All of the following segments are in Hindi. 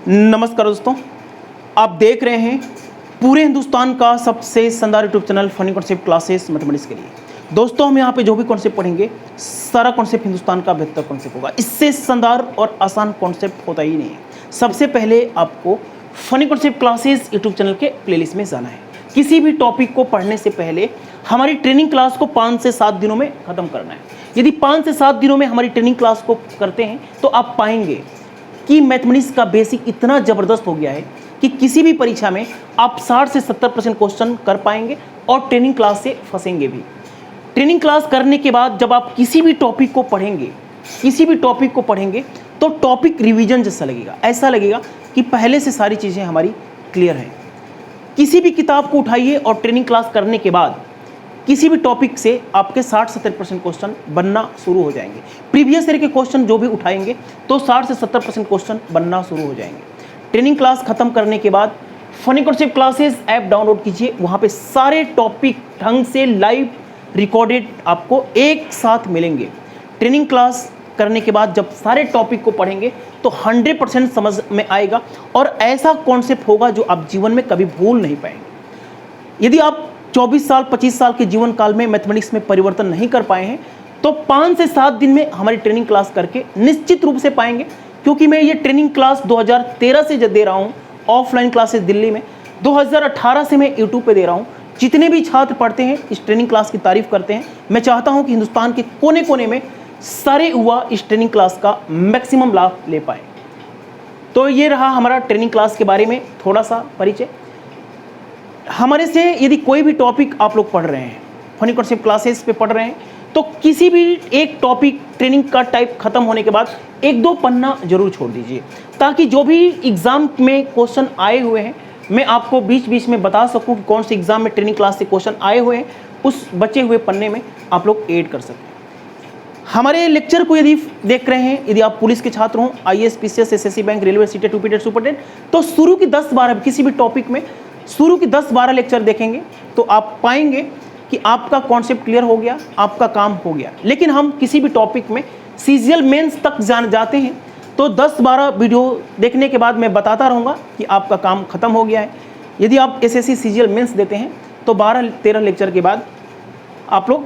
नमस्कार दोस्तों, आप देख रहे हैं पूरे हिंदुस्तान का सबसे शानदार YouTube channel funny concept classes mathematics के लिए। दोस्तों, हम यहाँ पे जो भी कॉन्सेप्ट पढ़ेंगे सारा कॉन्सेप्ट हिंदुस्तान का बेहतर कॉन्सेप्ट होगा। इससे शानदार और आसान कॉन्सेप्ट होता ही नहीं है। सबसे पहले आपको funny concept classes YouTube channel के प्लेलिस्ट में जाना है। किसी भी टॉपिक को पढ़ने से पहले हमारी ट्रेनिंग क्लास को 5 से 7 दिनों में ख़त्म करना है। यदि 5 से 7 दिनों में हमारी ट्रेनिंग क्लास को करते हैं तो आप पाएंगे कि मैथमेटिक्स का बेसिक इतना ज़बरदस्त हो गया है कि किसी भी परीक्षा में आप 60 से 70% क्वेश्चन कर पाएंगे और ट्रेनिंग क्लास से फंसेंगे भी। ट्रेनिंग क्लास करने के बाद जब आप किसी भी टॉपिक को पढ़ेंगे तो टॉपिक रिवीजन जैसा लगेगा। ऐसा लगेगा कि पहले से सारी चीज़ें हमारी क्लियर हैं। किसी भी किताब को उठाइए और ट्रेनिंग क्लास करने के बाद किसी भी टॉपिक से आपके 60-70% क्वेश्चन बनना शुरू हो जाएंगे। प्रीवियस ईयर के क्वेश्चन जो भी उठाएंगे तो 60 से 70% क्वेश्चन बनना शुरू हो जाएंगे। ट्रेनिंग क्लास खत्म करने के बाद funny concept classes app download कीजिए। वहाँ पे सारे टॉपिक ढंग से लाइव रिकॉर्डेड आपको एक साथ मिलेंगे। ट्रेनिंग क्लास करने के बाद जब सारे टॉपिक को पढ़ेंगे तो 100% समझ में आएगा और ऐसा कॉन्सेप्ट होगा जो आप जीवन में कभी भूल नहीं पाएंगे। यदि आप 24 साल 25 साल के जीवन काल में मैथमेटिक्स में परिवर्तन नहीं कर पाए हैं तो 5 से 7 दिन में हमारी ट्रेनिंग क्लास करके निश्चित रूप से पाएंगे। क्योंकि मैं ये ट्रेनिंग क्लास 2013 से दे रहा हूँ ऑफलाइन क्लासेस दिल्ली में, 2018 से मैं यूट्यूब पे दे रहा हूँ। जितने भी छात्र पढ़ते हैं इस ट्रेनिंग क्लास की तारीफ करते हैं। मैं चाहता हूँ कि हिंदुस्तान के कोने कोने में सारे युवा इस ट्रेनिंग क्लास का मैक्सिमम लाभ ले पाए। तो ये रहा हमारा ट्रेनिंग क्लास के बारे में थोड़ा सा परिचय। हमारे से यदि कोई भी टॉपिक आप लोग पढ़ रहे हैं, फनी कॉन्सेप्ट क्लासेस पे पढ़ रहे हैं, तो किसी भी एक टॉपिक ट्रेनिंग का टाइप खत्म होने के बाद 1-2 पन्ना जरूर छोड़ दीजिए, ताकि जो भी एग्ज़ाम में क्वेश्चन आए हुए हैं मैं आपको बीच बीच में बता सकूं कि कौन से एग्ज़ाम में ट्रेनिंग क्लास से क्वेश्चन आए हुए हैं, उस बचे हुए पन्ने में आप लोग ऐड कर सकते हैं। हमारे लेक्चर को यदि देख रहे हैं, यदि आप पुलिस के छात्र हों, IAS, PCS, SSC bank, railway, CTET, UPTET, Super TET, तो शुरू की 10-12 किसी भी टॉपिक में शुरू की 10-12 लेक्चर देखेंगे तो आप पाएंगे कि आपका कॉन्सेप्ट क्लियर हो गया, आपका काम हो गया। लेकिन हम किसी भी टॉपिक में सीजीएल मेंस तक जाते हैं तो 10-12 वीडियो देखने के बाद मैं बताता रहूँगा कि आपका काम खत्म हो गया है। यदि आप SSC सीजीएल मेंस देते हैं तो 12-13 लेक्चर के बाद आप लोग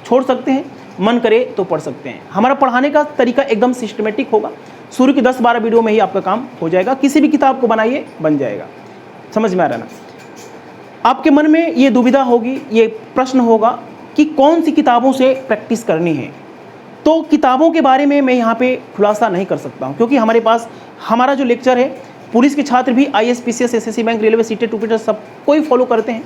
छोड़ सकते हैं, मन करे तो पढ़ सकते हैं। हमारा पढ़ाने का तरीका एकदम सिस्टमेटिक होगा। शुरू की 10-12 वीडियो में ही आपका काम हो जाएगा। किसी भी किताब को बनाइए, बन जाएगा। समझ में आ रहा ना? आपके मन में ये दुविधा होगी, ये प्रश्न होगा कि कौन सी किताबों से प्रैक्टिस करनी है। तो किताबों के बारे में मैं यहाँ पे खुलासा नहीं कर सकता हूँ, क्योंकि हमारे पास हमारा जो लेक्चर है पुलिस के छात्र भी IAS, PCS, SSC bank, railway, CTET, UPTET सब कोई फॉलो करते हैं।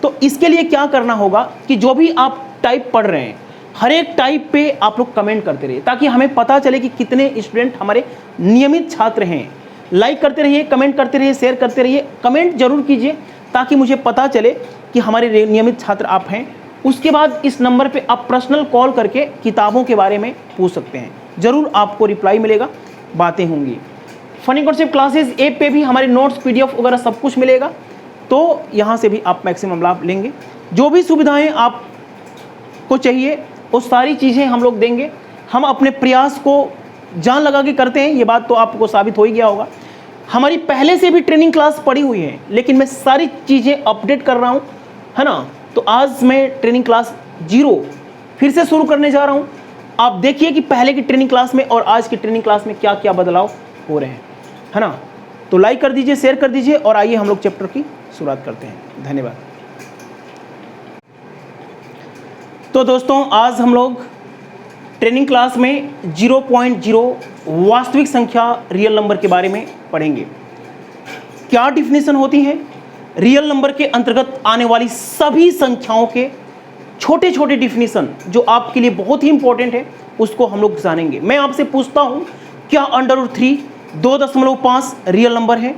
तो इसके लिए क्या करना होगा कि जो भी आप टाइप पढ़ रहे हैं हर एक टाइप पे आप लोग कमेंट करते रहिए, ताकि हमें पता चले कि कितने स्टूडेंट हमारे नियमित छात्र हैं। लाइक करते रहिए, कमेंट करते रहिए, शेयर करते रहिए, कमेंट जरूर कीजिए ताकि मुझे पता चले कि हमारे नियमित छात्र आप हैं। उसके बाद इस नंबर पे आप पर्सनल कॉल करके किताबों के बारे में पूछ सकते हैं, ज़रूर आपको रिप्लाई मिलेगा, बातें होंगी। फनी कॉन्सेप्ट क्लासेस ऐप पे भी हमारे नोट्स, PDF वगैरह सब कुछ मिलेगा, तो यहाँ से भी आप मैक्सिमम लाभ लेंगे। जो भी सुविधाएँ आपको चाहिए वो सारी चीज़ें हम लोग देंगे। हम अपने प्रयास को जान लगा के करते हैं, ये बात तो आपको साबित हो ही गया होगा। हमारी पहले से भी ट्रेनिंग क्लास पड़ी हुई है, लेकिन मैं सारी चीज़ें अपडेट कर रहा हूँ, है ना। तो आज मैं ट्रेनिंग क्लास 0 फिर से शुरू करने जा रहा हूँ। आप देखिए कि पहले की ट्रेनिंग क्लास में और आज की ट्रेनिंग क्लास में क्या क्या बदलाव हो रहे हैं, है ना। तो लाइक कर दीजिए, शेयर कर दीजिए और आइए हम लोग चैप्टर की शुरुआत करते हैं। धन्यवाद। तो दोस्तों, आज हम लोग ट्रेनिंग क्लास में 0.0 वास्तविक संख्या रियल नंबर के बारे में पढ़ेंगे। क्या डिफिनेशन होती है, रियल नंबर के अंतर्गत आने वाली सभी संख्याओं के छोटे छोटे डिफिनेशन जो आपके लिए बहुत ही इंपॉर्टेंट है, उसको हम लोग जानेंगे। मैं आपसे पूछता हूं क्या √3 2.5 रियल नंबर है,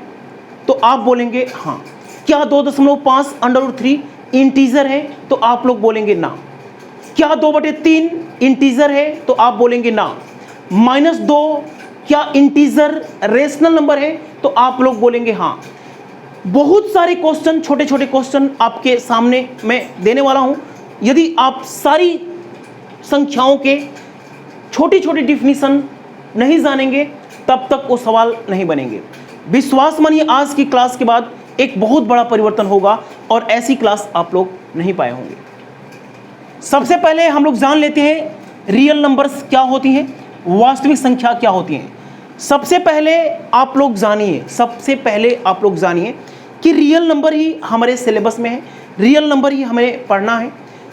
तो आप बोलेंगे हाँ। क्या 2.5 √3 इंटीजर है, तो आप लोग बोलेंगे ना। क्या 2/3 इंटीजर है, तो आप बोलेंगे ना। -2 क्या इंटीजर रेशनल नंबर है, तो आप लोग बोलेंगे हाँ। बहुत सारे क्वेश्चन, छोटे छोटे क्वेश्चन आपके सामने मैं देने वाला हूं। यदि आप सारी संख्याओं के छोटी छोटी डिफिनीशन नहीं जानेंगे तब तक वो सवाल नहीं बनेंगे। विश्वास मानिए आज की क्लास के बाद एक बहुत बड़ा परिवर्तन होगा और ऐसी क्लास आप लोग नहीं पाए होंगे। सबसे पहले हम लोग जान लेते हैं रियल नंबर्स क्या होती हैं, वास्तविक संख्या क्या होती हैं। सबसे पहले आप लोग जानिए कि रियल नंबर ही हमारे सिलेबस में है, रियल नंबर ही हमें पढ़ना है।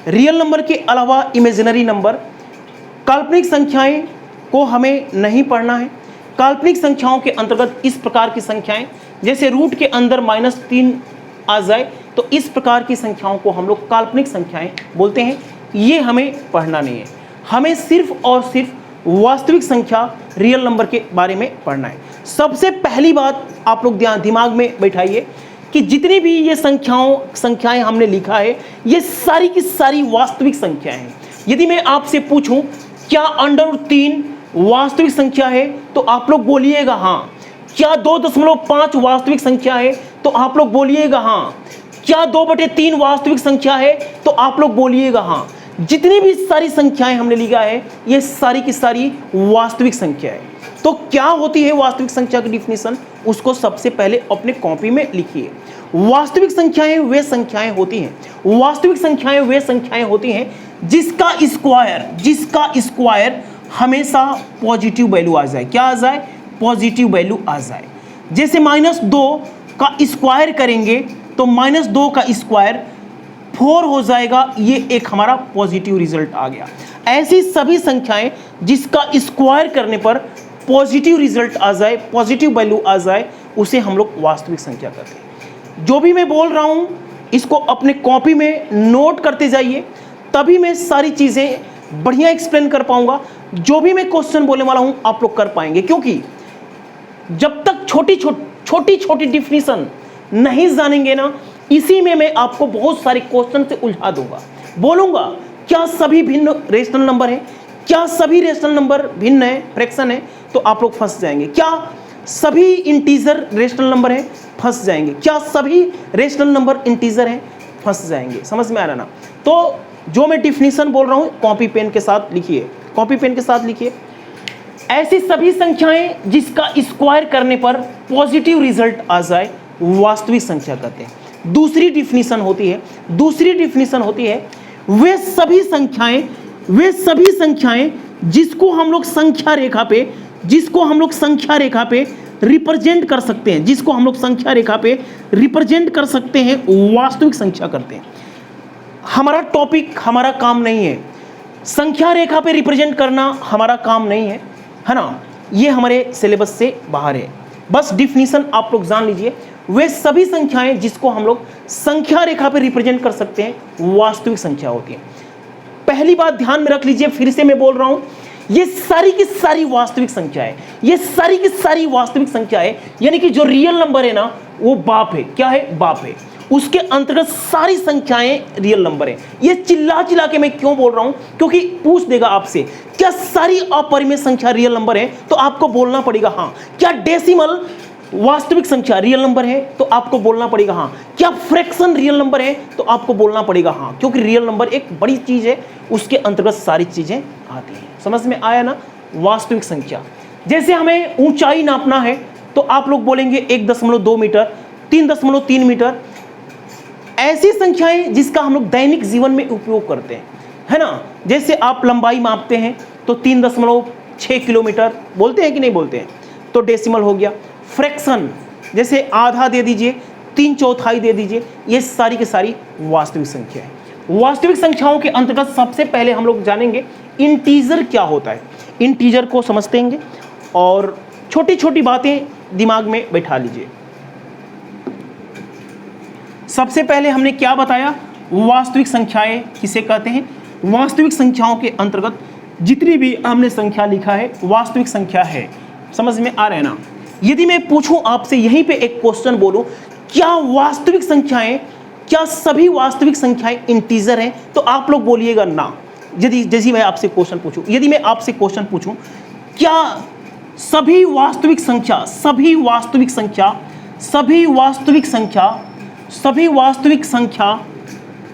रियल नंबर के अलावा इमेजिनरी नंबर, काल्पनिक संख्याएं को हमें नहीं पढ़ना है। काल्पनिक संख्याओं के अंतर्गत इस प्रकार की संख्याएं, जैसे रूट के अंदर -3 आ जाए तो इस प्रकार की संख्याओं को हम लोग काल्पनिक संख्याएं बोलते हैं। ये हमें पढ़ना नहीं है, हमें सिर्फ और सिर्फ वास्तविक संख्या रियल नंबर के बारे में पढ़ना है। सबसे पहली बात आप लोग दिमाग में बैठाइए कि जितनी भी ये संख्याएं हमने लिखा है, ये सारी की सारी वास्तविक संख्याएं हैं। यदि मैं आपसे पूछूं क्या √3 वास्तविक संख्या है तो आप लोग बोलिएगा हाँ। क्या 2.5 वास्तविक संख्या है तो आप लोग बोलिएगा हाँ। क्या 2/3 वास्तविक संख्या है तो आप लोग बोलिएगा हाँ। जितनी भी सारी संख्याएं हमने लिखा है ये सारी की सारी वास्तविक संख्या है। तो क्या होती है वास्तविक संख्या की डिफिनीशन, उसको सबसे पहले अपने कॉपी में लिखिए। वास्तविक संख्याएं वे संख्याएं होती हैं जिसका स्क्वायर हमेशा पॉजिटिव वैल्यू आ जाए। क्या आ जाए? पॉजिटिव वैल्यू आ जाए। जैसे -2 का स्क्वायर करेंगे तो -2 का स्क्वायर 4 हो जाएगा, ये एक हमारा पॉजिटिव रिजल्ट आ गया। ऐसी सभी संख्याएं जिसका स्क्वायर करने पर पॉजिटिव रिजल्ट आ जाए, पॉजिटिव वैल्यू आ जाए, उसे हम लोग वास्तविक संख्या कहते हैं। जो भी मैं बोल रहा हूं इसको अपने कॉपी में नोट करते जाइए, तभी मैं सारी चीजें बढ़िया एक्सप्लेन कर पाऊंगा। जो भी मैं क्वेश्चन बोलने वाला हूं आप लोग कर पाएंगे, क्योंकि जब तक छोटी छोटी डिफिनीशन नहीं जानेंगे ना, इसी में मैं आपको बहुत सारे क्वेश्चन से उलझा दूंगा। बोलूंगा क्या सभी भिन्न रेशनल नंबर है, क्या सभी रेशनल नंबर भिन्न है, फ्रैक्शन है, तो आप लोग फंस जाएंगे। क्या सभी इंटीजर रेशनल नंबर है, फंस जाएंगे। क्या सभी रेशनल नंबर इंटीजर हैं, फंस जाएंगे। समझ में आ रहा ना? तो जो मैं डिफिनीशन बोल रहा हूं कॉपी पेन के साथ लिखिए। ऐसी सभी संख्याएं जिसका स्क्वायर करने पर पॉजिटिव रिजल्ट आ जाए वास्तविक संख्या कहते हैं। दूसरी डिफिनीशन होती है वे सभी संख्याएं जिसको हम लोग संख्या रेखा पे रिप्रेजेंट कर सकते हैं, वास्तविक संख्या करते हैं। हमारा टॉपिक, हमारा काम नहीं है संख्या रेखा पे रिप्रेजेंट करना, हमारा काम नहीं है ना, ये हमारे सिलेबस से बाहर है। बस डिफिनीशन आप लोग जान लीजिए, वे सभी संख्याएं जिसको हम लोग संख्या रेखा पे रिप्रेजेंट कर सकते हैं वास्तविक संख्या होती है। पहली बात ध्यान में रख लीजिए, फिर से मैं बोल रहा हूं, ये सारी की सारी वास्तविक संख्या है, यानी कि जो रियल नंबर है ना वो बाप है। क्या है? बाप है। उसके अंतर्गत सारी संख्याएं रियल नंबर है। ये चिल्ला के मैं क्यों बोल रहा हूं, क्योंकि पूछ देगा आपसे क्या सारी अपरिमेय संख्या रियल नंबर है, तो आपको बोलना पड़ेगा हाँ। क्या डेसिमल वास्तविक संख्या रियल नंबर है, तो आपको बोलना पड़ेगा हाँ। क्या फ्रैक्शन रियल नंबर है, तो आपको बोलना पड़ेगा हाँ, क्योंकि रियल नंबर एक बड़ी चीज है, उसके अंतर्गत सारी चीजें आती हैं। समझ में आया ना? वास्तविक संख्या, जैसे हमें ऊंचाई नापना है तो आप लोग बोलेंगे 1.2 मीटर, 3.3 मीटर। ऐसी संख्याएं जिसका हम लोग दैनिक जीवन में उपयोग करते हैं, है ना। जैसे आप लंबाई मापते हैं तो 3.6 किलोमीटर बोलते हैं कि नहीं बोलते हैं, तो डेसिमल हो गया। फ्रैक्शन जैसे आधा दे दीजिए, 3/4 दे दीजिए, ये सारी की सारी वास्तविक संख्या है। वास्तविक संख्याओं के अंतर्गत सबसे पहले हम लोग जानेंगे इंटीजर क्या होता है। इंटीजर को समझते हैं और छोटी छोटी बातें दिमाग में बैठा लीजिए। सबसे पहले हमने क्या बताया, वास्तविक संख्याएं किसे कहते हैं। वास्तविक संख्याओं के अंतर्गत जितनी भी हमने संख्या लिखा है वास्तविक संख्या है। समझ में आ रहा है ना? यदि मैं पूछूं आपसे, यहीं पे एक क्वेश्चन बोलूं, क्या वास्तविक संख्याएं, क्या सभी वास्तविक संख्याएं इंटीजर हैं, तो आप लोग बोलिएगा ना। यदि मैं आपसे क्वेश्चन पूछूं, क्या सभी वास्तविक संख्या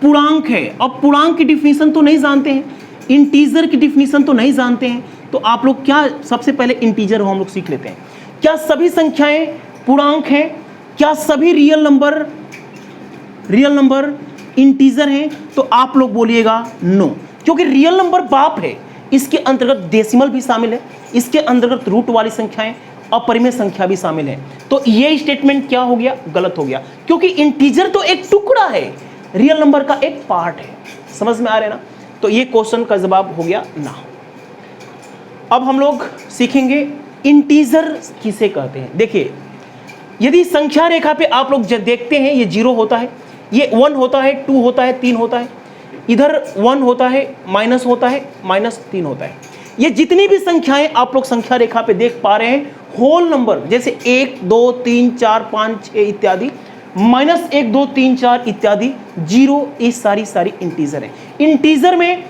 पूर्णांक है। अब पूर्णांक की डिफिनीशन तो नहीं जानते हैं, इंटीजर की डिफिनीशन तो नहीं जानते हैं, तो आप लोग क्या सबसे पहले इंटीजर हो हम लोग सीख लेते हैं। क्या सभी संख्याएं पूर्णांक हैं? क्या सभी रियल नंबर इंटीजर हैं? तो आप लोग बोलिएगा नो, क्योंकि रियल नंबर बाप है, इसके अंतर्गत डेसिमल भी शामिल है, इसके अंतर्गत रूट वाली संख्याएं, अपरिमेय संख्या भी शामिल है। तो ये स्टेटमेंट क्या हो गया? गलत हो गया, क्योंकि इंटीजर तो एक टुकड़ा है, रियल नंबर का एक पार्ट है। समझ में आ रहे ना? तो ये क्वेश्चन का जवाब हो गया ना। अब हम लोग सीखेंगे इंटीजर किसे कहते हैं। देखिए, यदि संख्या रेखा पे आप लोग देखते हैं, ये 0 होता है, ये 1 होता है, 2 होता है, 3 होता है, इधर 1 होता है, माइनस होता है, -3 होता है। ये जितनी भी संख्याएं आप लोग संख्या रेखा पे देख पा रहे हैं, होल नंबर जैसे 1 2 3 4 5 6 इत्यादि, -1 2 3 4 इत्यादि, 0, ये सारी इंटीजर है। इंटीजर में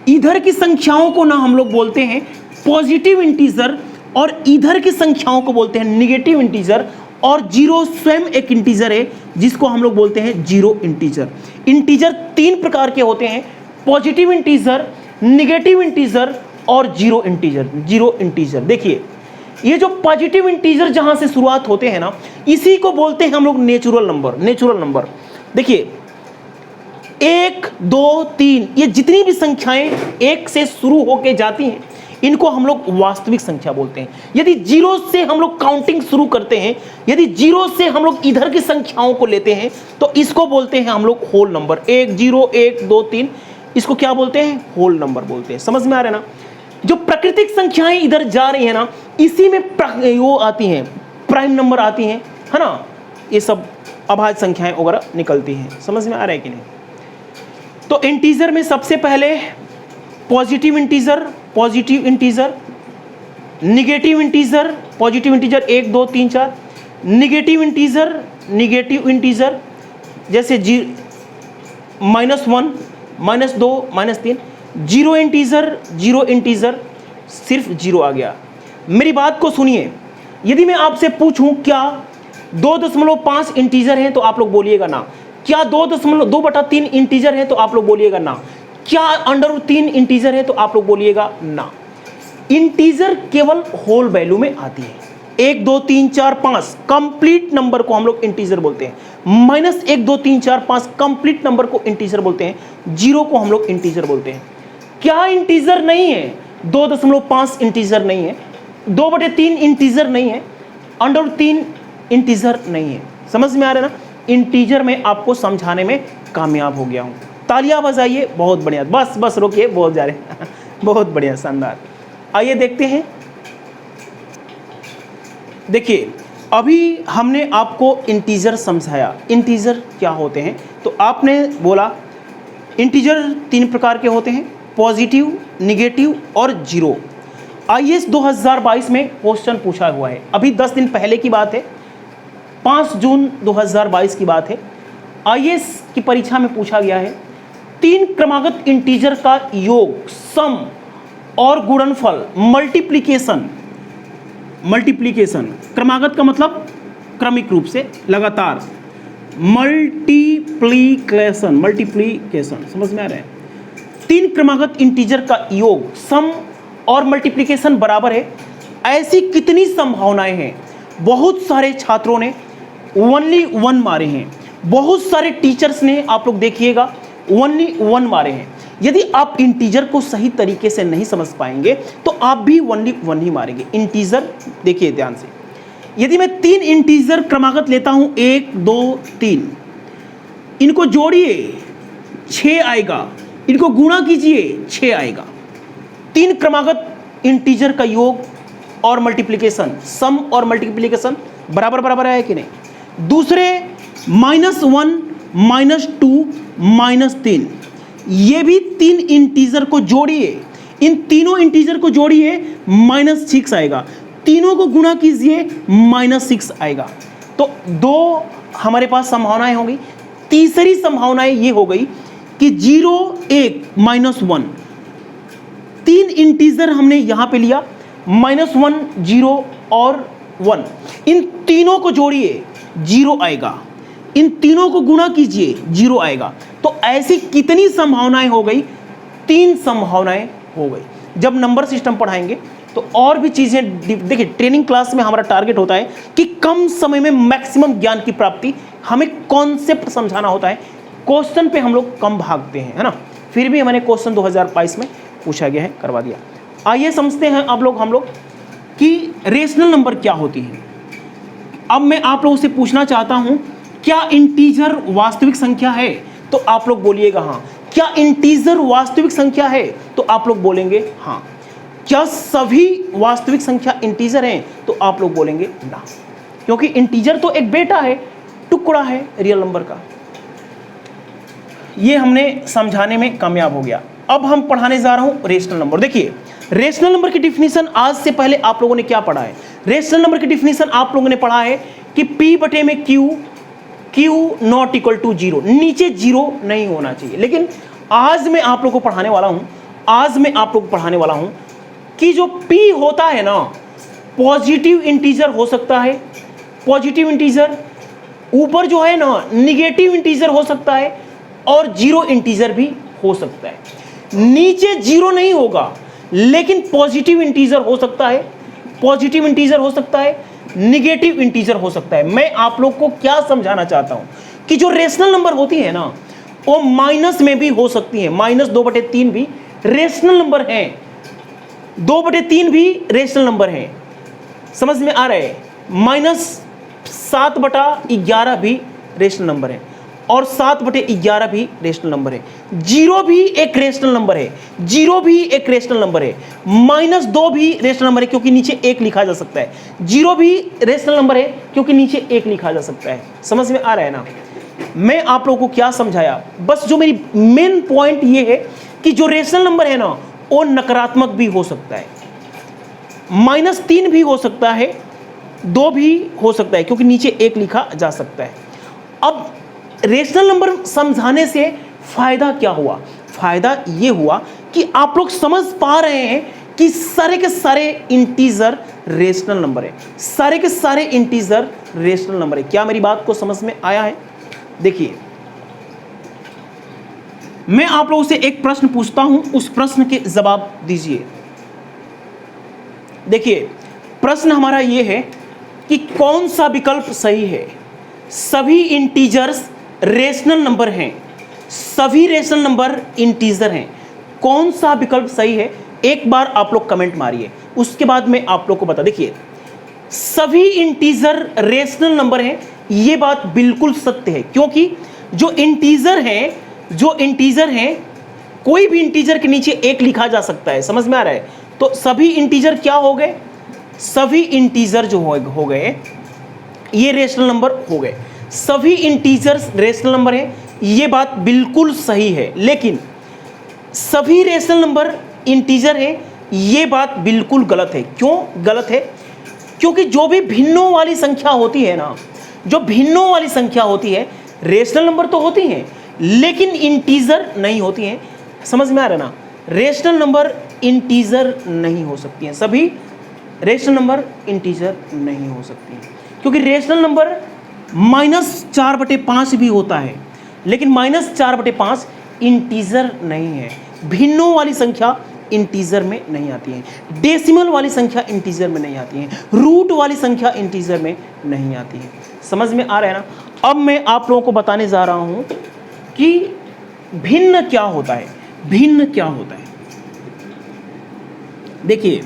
इधर की संख्याओं को ना हम लोग बोलते हैं पॉजिटिव इंटीजर, और इधर की संख्याओं को बोलते हैं निगेटिव इंटीजर, और 0 स्वयं एक इंटीजर है जिसको हम लोग बोलते हैं जीरो इंटीजर। इंटीजर 3 प्रकार के होते हैं, पॉजिटिव इंटीजर, निगेटिव इंटीजर और जीरो इंटीजर। देखिए, ये जो पॉजिटिव इंटीजर जहां से शुरुआत होते हैं ना, इसी को बोलते हैं हम लोग नेचुरल नंबर। देखिए 1 2 3 ये जितनी भी संख्याएं 1 से शुरू होके जाती हैं, इनको हम लोग वास्तविक संख्या बोलते हैं। यदि 0 से हम लोग काउंटिंग शुरू करते हैं, यदि 0 से हम लोग इधर की संख्याओं को लेते हैं, तो इसको बोलते हैं हम लोग होल नंबर। 1 0 1 2 3, इसको क्या बोलते हैं? होल नंबर बोलते हैं। समझ में आ रहा है ना? जो प्राकृतिक संख्याएं इधर जा रही है ना, इसी में वो आती हैं, प्राइम नंबर आती हैं, है ना? ये सब अभाज्य संख्याएं वगैरह निकलती हैं। समझ में आ रहा है कि नहीं? तो इंटीजर में सबसे पहले positive integer, negative integer, positive integer 1 2 3 4, negative integer जैसे -1 -2 -3, जीरो इंटीजर सिर्फ 0 आ गया। मेरी बात को सुनिए, यदि मैं आपसे पूछूं क्या 2.5 इंटीजर हैं, तो आप लोग बोलिएगा ना। क्या 2.3 इंटीजर है, तो आप लोग बोलिएगा ना। क्या √3 इंटीजर है, तो आप लोग बोलिएगा ना। इंटीजर केवल होल वैल्यू में आती है। 1 2 3 4 5 कंप्लीट नंबर को हम लोग इंटीजर बोलते हैं। -1 2 3 4 5 कंप्लीट नंबर को इंटीजर बोलते हैं। 0 को हम लोग इंटीजर बोलते हैं। क्या इंटीजर नहीं है? 2.5 इंटीजर नहीं है, 2/3 इंटीजर नहीं है, √3 इंटीजर नहीं है। समझ में आ रहा है ना? इंटीजर में आपको समझाने में कामयाब हो गया हूं। तालियां बजाइए, बहुत बढ़िया। बस रोकिए, बहुत जा रहे बहुत बढ़िया, शानदार। आइए देखते हैं। देखिए, अभी हमने आपको इंटीजर समझाया। इंटीजर क्या होते हैं? तो आपने बोला इंटीजर 3 प्रकार के होते हैं, पॉजिटिव, निगेटिव और जीरो। IAS 2022 में क्वेश्चन पूछा हुआ है। अभी 10 दिन पहले की बात है, 5 जून 2022 की बात है। IAS की परीक्षा में पूछा गया है 3 क्रमागत इंटीजर का योग, सम और गुणनफल, मल्टीप्लिकेशन। क्रमागत का मतलब क्रमिक रूप से, लगातार। मल्टीप्लिकेशन समझ में आ रहा है? 3 क्रमागत इंटीजर का योग, सम और मल्टीप्लिकेशन बराबर है। ऐसी कितनी संभावनाएं हैं? बहुत सारे छात्रों ने ओनली 1 मारे हैं, बहुत सारे टीचर्स ने, आप लोग देखिएगा, ओनली 1 मारे हैं। यदि आप इंटीजर को सही तरीके से नहीं समझ पाएंगे तो आप भी ओनली 1 ही मारेंगे। इंटीजर देखिए ध्यान से, यदि मैं 3 इंटीजर क्रमागत लेता हूं, 1 2 3, इनको जोड़िए 6 आएगा, इनको गुणा कीजिए 6 आएगा। 3 क्रमागत इंटीजर का योग और मल्टीप्लिकेशन, सम और मल्टीप्लिकेशन बराबर है कि नहीं? दूसरे -1 -2 -3, ये भी 3 इंटीजर को जोड़िए, इन तीनों इंटीजर को जोड़िए, -6 आएगा। तीनों को गुणा कीजिए, -6 आएगा। तो 2 हमारे पास संभावनाएं होंगी। तीसरी संभावनाएं ये हो गई कि 0 1 -1, 3 इंटीजर हमने यहां पे लिया, -1 0 और 1, इन तीनों को जोड़िए 0 आएगा, इन तीनों को गुणा कीजिए 0 आएगा। तो ऐसी कितनी संभावनाएं हो गई? 3 संभावनाएं हो गई। जब नंबर सिस्टम पढ़ाएंगे तो और भी चीज़ें देखिए, ट्रेनिंग क्लास में हमारा टारगेट होता है कि कम समय में मैक्सिमम ज्ञान की प्राप्ति, हमें कॉन्सेप्ट समझाना होता है। क्वेश्चन पे हम लोग कम भागते हैं, है ना। फिर भी मैंने क्वेश्चन 2022 में पूछा गया है, करवा दिया। आइए समझते हैं अब हम लोग कि रेशनल नंबर क्या होती है। अब मैं आप लोगों से पूछना चाहता हूं, क्या इंटीजर वास्तविक संख्या है? तो आप लोग बोलिएगा हाँ। क्या इंटीजर वास्तविक संख्या है? तो आप लोग बोलेंगे हाँ। क्या सभी वास्तविक संख्या इंटीजर हैं? तो आप लोग बोलेंगे ना, क्योंकि इंटीजर तो एक बेटा है, टुकड़ा है रियल नंबर का। ये हमने समझाने में कामयाब हो गया। अब हम पढ़ाने जा रहा हूं रेशनल नंबर। देखिए, रेशनल नंबर की डिफिनीशन आज से पहले आप लोगों ने क्या पढ़ा है? रेशनल नंबर की डिफिनीशन आप लोगों ने पढ़ा है कि P बटे में Q नॉट इक्वल टू 0, नीचे 0 नहीं होना चाहिए। लेकिन आज मैं आप लोगों को पढ़ाने वाला हूं, कि जो P होता है ना, पॉजिटिव इंटीजर हो सकता है, पॉजिटिव इंटीजर, ऊपर जो है ना निगेटिव इंटीजर हो सकता है, और 0 इंटीजर भी हो सकता है। नीचे 0 नहीं होगा, लेकिन पॉजिटिव इंटीजर हो सकता है, पॉजिटिव इंटीजर हो सकता है, निगेटिव इंटीजर हो सकता है। मैं आप लोग को क्या समझाना चाहता हूं कि जो रेशनल नंबर होती है ना, वो माइनस में भी हो सकती है। -2/3 भी रेशनल नंबर है, 2/3 भी रेशनल नंबर है। समझ में आ रहा है? -7/11 भी रेशनल नंबर है, और 7/11 भी रेशनल नंबर है। 0 भी एक रेशनल नंबर है, 0 भी एक रेशनल नंबर है। -2 भी रेशनल नंबर है, क्योंकि नीचे 1 लिखा जा सकता है। 0 भी रेशनल नंबर है, क्योंकि नीचे 1 लिखा जा सकता है। समझ में आ रहा है ना? मैं आप लोगों को क्या समझाया, बस जो मेरी मेन पॉइंट ये है कि जो रेशनल नंबर है ना, वो नकारात्मक भी हो सकता है, -3 भी हो सकता है, 2 भी हो सकता है, क्योंकि नीचे 1 लिखा जा सकता है। अब रेशनल नंबर समझाने से फायदा क्या हुआ? फायदा ये हुआ कि आप लोग समझ पा रहे हैं कि सारे के सारे इंटीजर रेशनल नंबर है, सारे के सारे इंटीजर रेशनल नंबर है। क्या मेरी बात को समझ में आया है? देखिए, मैं आप लोगों से एक प्रश्न पूछता हूं, उस प्रश्न के जवाब दीजिए। देखिए, प्रश्न हमारा यह है कि कौन सा विकल्प सही है? सभी इंटीजर्स रेशनल नंबर हैं, सभी रेशनल नंबर इंटीजर हैं। कौन सा विकल्प सही है? एक बार आप लोग कमेंट मारिए, उसके बाद मैं आप लोग को बता। देखिए, सभी इंटीजर रेशनल नंबर हैं, ये बात बिल्कुल सत्य है, क्योंकि जो इंटीजर हैं, कोई भी इंटीजर के नीचे 1 लिखा जा सकता है। समझ में आ रहा है? तो सभी इंटीजर क्या हो गए? सभी इंटीजर जो हो गए, ये रेशनल नंबर हो गए। सभी इंटीजर्स रेशनल नंबर है, ये बात बिल्कुल सही है। लेकिन सभी रेशनल नंबर इंटीजर है, ये बात बिल्कुल गलत है। क्यों गलत है? क्योंकि जो भी भिन्नों वाली संख्या होती है ना, जो भिन्नों वाली संख्या होती है, रेशनल नंबर तो होती हैं, लेकिन इंटीजर नहीं होती हैं। समझ में आ रहा है ना? रेशनल नंबर इंटीजर नहीं हो सकती हैं, सभी रेशनल नंबर इंटीजर नहीं हो सकती हैं, क्योंकि रेशनल नंबर -4/5 भी होता है, लेकिन -4/5 इंटीजर नहीं है। भिन्नों वाली संख्या इंटीजर में नहीं आती है, डेसिमल वाली संख्या इंटीजर में नहीं आती है, रूट वाली संख्या इंटीजर में नहीं आती है। समझ में आ रहा है ना? अब मैं आप लोगों को बताने जा रहा हूं कि भिन्न क्या होता है। भिन्न क्या होता है? देखिए,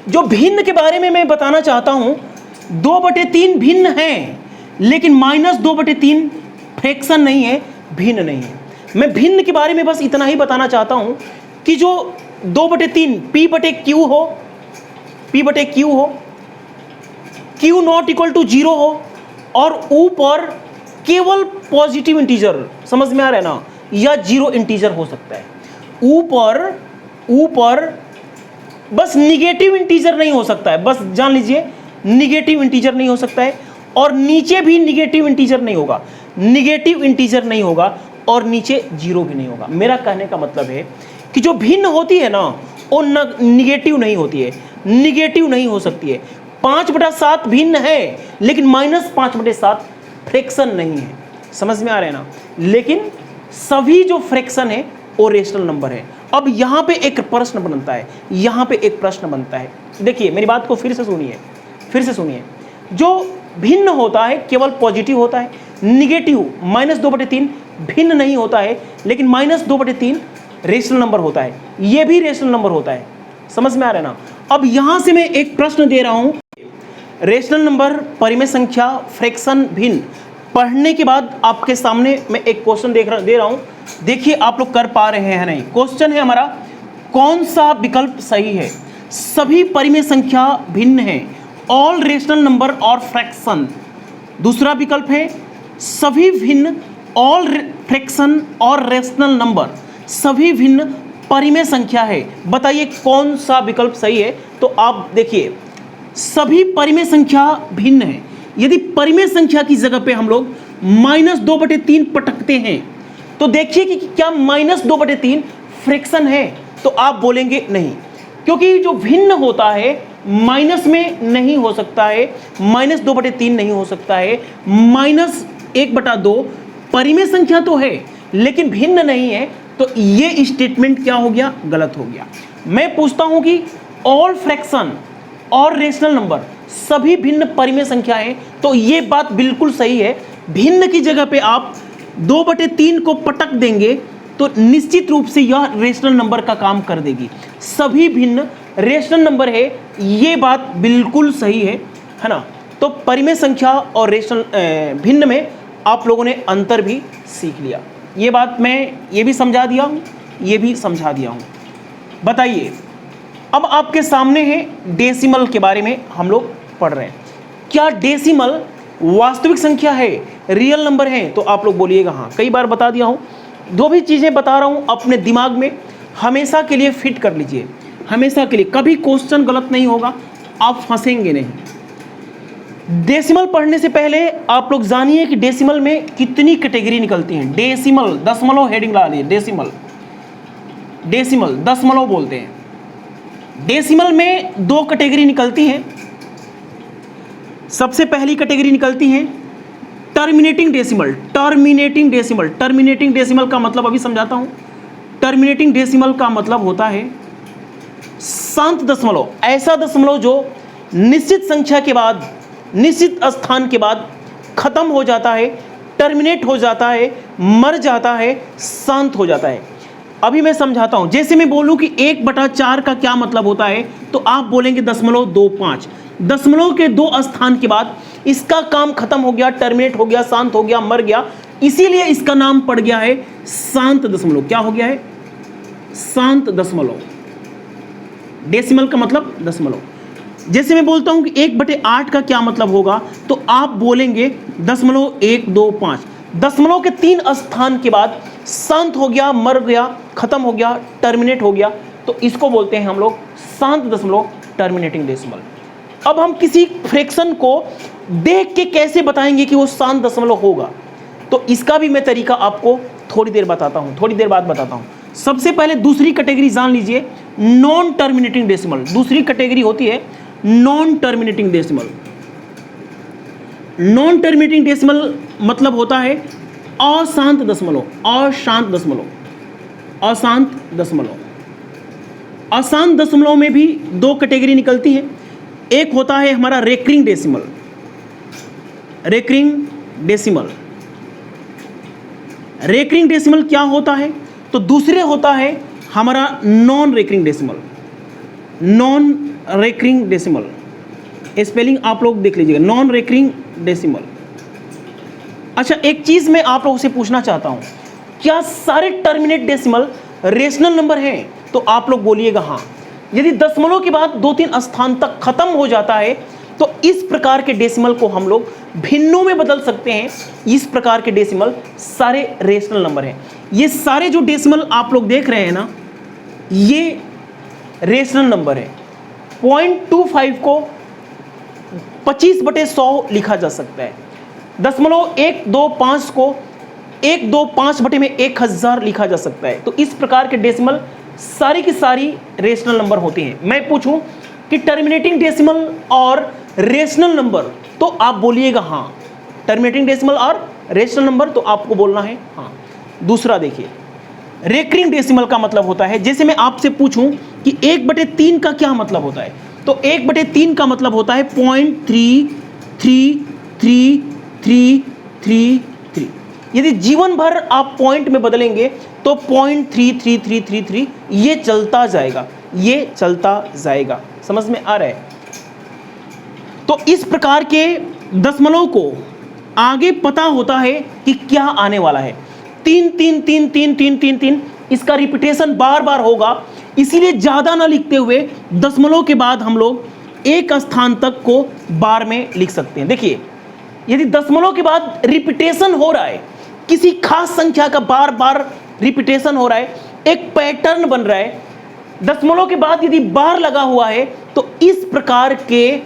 जो भिन्न के बारे में मैं बताना चाहता हूं, 2/3 भिन्न है, लेकिन -2/3 फ्रैक्शन नहीं है, भिन्न नहीं है। मैं भिन्न के बारे में बस इतना ही बताना चाहता हूं कि जो 2/3 P/Q हो, Q नॉट इक्वल टू 0 हो, और ऊपर केवल पॉजिटिव इंटीजर, समझ में आ रहा है ना, या 0 इंटीजर हो सकता है। ऊपर बस निगेटिव इंटीजर नहीं हो सकता है, बस जान लीजिए, निगेटिव इंटीजर नहीं हो सकता है, और नीचे भी निगेटिव इंटीजर नहीं होगा, निगेटिव इंटीजर नहीं होगा, और नीचे 0 भी नहीं होगा। मेरा कहने का मतलब है कि जो भिन्न होती है ना, वो निगेटिव नहीं होती है, निगेटिव नहीं हो सकती है। 5/7 भिन्न है, लेकिन -5/7 फ्रैक्शन नहीं है। समझ में आ रहा है ना? लेकिन सभी जो फ्रैक्शन है वो रेशनल नंबर है। अब यहां पे एक प्रश्न बनता है, यहां पे एक प्रश्न बनता है। देखिए मेरी बात को फिर से सुनिए। जो भिन्न होता है केवल पॉजिटिव होता है, निगेटिव -2/3 भिन्न नहीं होता है, लेकिन -2/3 रेशनल नंबर होता है, ये भी रेशनल नंबर होता है। समझ में आ रहा है ना? अब यहां से मैं एक प्रश्न दे रहा हूं, रेशनल नंबर, परिमेय संख्या, फ्रैक्शन, भिन्न पढ़ने के बाद आपके सामने मैं एक क्वेश्चन दे रहा हूं, देखिए आप लोग कर पा रहे हैं नहीं। क्वेश्चन है हमारा, कौन सा विकल्प सही है? सभी परिमेय संख्या भिन्न है, ऑल रेशनल नंबर और फ्रैक्शन। दूसरा विकल्प है, सभी भिन्न, ऑल फ्रैक्शन और रेशनल नंबर, सभी भिन्न परिमेय संख्या है। बताइए कौन सा विकल्प सही है? तो आप देखिए, सभी परिमेय संख्या भिन्न है। यदि परिमेय संख्या की जगह पे हम लोग -2/3 पटकते हैं, तो देखिए कि क्या -2/3 फ्रैक्शन है? तो आप बोलेंगे नहीं, क्योंकि जो भिन्न होता है माइनस में नहीं हो सकता है, -2/3 नहीं हो सकता है, -1/2 परिमेय संख्या तो है लेकिन भिन्न नहीं है। तो ये स्टेटमेंट क्या हो गया? गलत हो गया। मैं पूछता हूं कि ऑल फ्रैक्शन और रेशनल नंबर सभी भिन्न परिमेय संख्या है, तो ये बात बिल्कुल सही है। भिन्न की जगह पे आप 2/3 को पटक देंगे तो निश्चित रूप से यह रेशनल नंबर का काम कर देगी। सभी भिन्न रेशनल नंबर है, ये बात बिल्कुल सही है ना? तो परिमेय संख्या और रेशनल भिन्न में आप लोगों ने अंतर भी सीख लिया। ये बात मैं ये भी समझा दिया हूँ, ये भी समझा दिया हूँ। बताइए, अब आपके सामने है डेसिमल के बारे में हम लोग पढ़ रहे हैं। क्या डेसिमल वास्तविक संख्या है, रियल नंबर है? तो आप लोग बोलिएगा हाँ। कई बार बता दिया हूँ, दो भी चीज़ें बता रहा हूँ, अपने दिमाग में हमेशा के लिए फिट कर लीजिए, हमेशा के लिए। कभी क्वेश्चन गलत नहीं होगा, आप फंसेंगे नहीं। डेसिमल पढ़ने से पहले आप लोग जानिए कि डेसिमल में कितनी कैटेगरी निकलती हैं। डेसिमल, दशमलव हेडिंग ला लिए, डेसिमल दशमलव बोलते हैं। डेसिमल में 2 कैटेगरी निकलती हैं। सबसे पहली कैटेगरी निकलती है टर्मिनेटिंग डेसिमल। टर्मिनेटिंग डेसिमल का मतलब अभी समझाता हूं। टर्मिनेटिंग डेसिमल का मतलब होता है शांत दशमलव, ऐसा दशमलव जो निश्चित संख्या के बाद, निश्चित स्थान के बाद खत्म हो जाता है, टर्मिनेट हो जाता है, मर जाता है, शांत हो जाता है। अभी मैं समझाता हूं। जैसे मैं बोलूं कि 1/4 का क्या मतलब होता है, तो आप बोलेंगे 0.25। दशमलव के 2 स्थान के बाद इसका काम खत्म हो गया, टर्मिनेट हो गया, शांत हो गया, मर गया, इसीलिए इसका नाम पड़ गया है शांत दशमलव। क्या हो गया है? शांत दशमलव। डेसिमल का मतलब दशमलव। जैसे मैं बोलता हूं कि 1/8 का क्या मतलब होगा, तो आप बोलेंगे 0.125। दशमलव के 3 स्थान के बाद शांत हो गया, मर गया, खत्म हो गया, टर्मिनेट हो गया, तो इसको बोलते हैं हम लोग शांत दशमलव, टर्मिनेटिंग डेसिमल। अब हम किसी फ्रैक्शन को देख के कैसे बताएंगे कि वो शांत दशमलव होगा, तो इसका भी मैं तरीका आपको थोड़ी देर बताता हूं, थोड़ी देर बाद बताता हूं। सबसे पहले दूसरी कैटेगरी जान लीजिए, नॉन टर्मिनेटिंग डेसिमल। दूसरी कैटेगरी होती है non terminating decimal. Non terminating decimal मतलब होता है अशांत दशमलव, अशांत दशमलव, अशांत दशमलव। अशांत दशमलव में भी 2 कैटेगरी निकलती हैं। एक होता है हमारा recurring decimal, recurring decimal. Recurring decimal क्या होता है? तो दूसरे होता है हमारा non recurring decimal. Non recurring decimal, spelling आप लोग देख लीजिएगा, नॉन रेकरिंग डेसिमल। अच्छा, एक चीज मैं आप लोगों से पूछना चाहता हूं, क्या सारे टर्मिनेट डेसिमल रेशनल नंबर हैं? तो आप लोग बोलिएगा हाँ। यदि दशमलव के बाद 2-3 स्थान तक खत्म हो जाता है, तो इस प्रकार के डेसिमल को हम लोग भिन्नों में बदल सकते हैं। इस प्रकार के डेसिमल सारे रेशनल नंबर हैं। ये सारे जो डेसिमल आप लोग देख रहे हैं ना, ये रेशनल नंबर है। 0.25 को 25/100 लिखा जा सकता है। 0.125 को 125/1000 लिखा जा सकता है। तो इस प्रकार के डेसिमल सारी की सारी रेशनल नंबर होते हैं। मैं पूछूं कि टर्मिनेटिंग डेसिमल और रेशनल नंबर, तो आप बोलिएगा हाँ। टर्मिनेटिंग डेसिमल और रेशनल नंबर, तो आपको बोलना है हाँ। दूसरा देखिए, रेकरिंग डेसिमल का मतलब होता है, जैसे मैं आपसे पूछूं कि 1/3 का क्या मतलब होता है, तो 1/3 का मतलब होता है 0.3333333। यदि जीवन भर आप पॉइंट में बदलेंगे तो 0.33333 ये चलता जाएगा, ये चलता जाएगा। समझ में आ रहा है? तो इस प्रकार के दशमलव को आगे पता होता है कि क्या आने वाला है। 3 इसका रिपीटेशन बार बार होगा, इसीलिए ज्यादा ना लिखते हुए दशमलव के बाद हम लोग एक स्थान तक को बार में लिख सकते हैं। देखिए, यदि दशमलव के बाद रिपीटेशन हो रहा है, किसी खास संख्या का बार बार रिपीटेशन हो रहा है, एक पैटर्न बन रहा है, दशमलव के बाद यदि बार लगा हुआ है, तो इस प्रकार के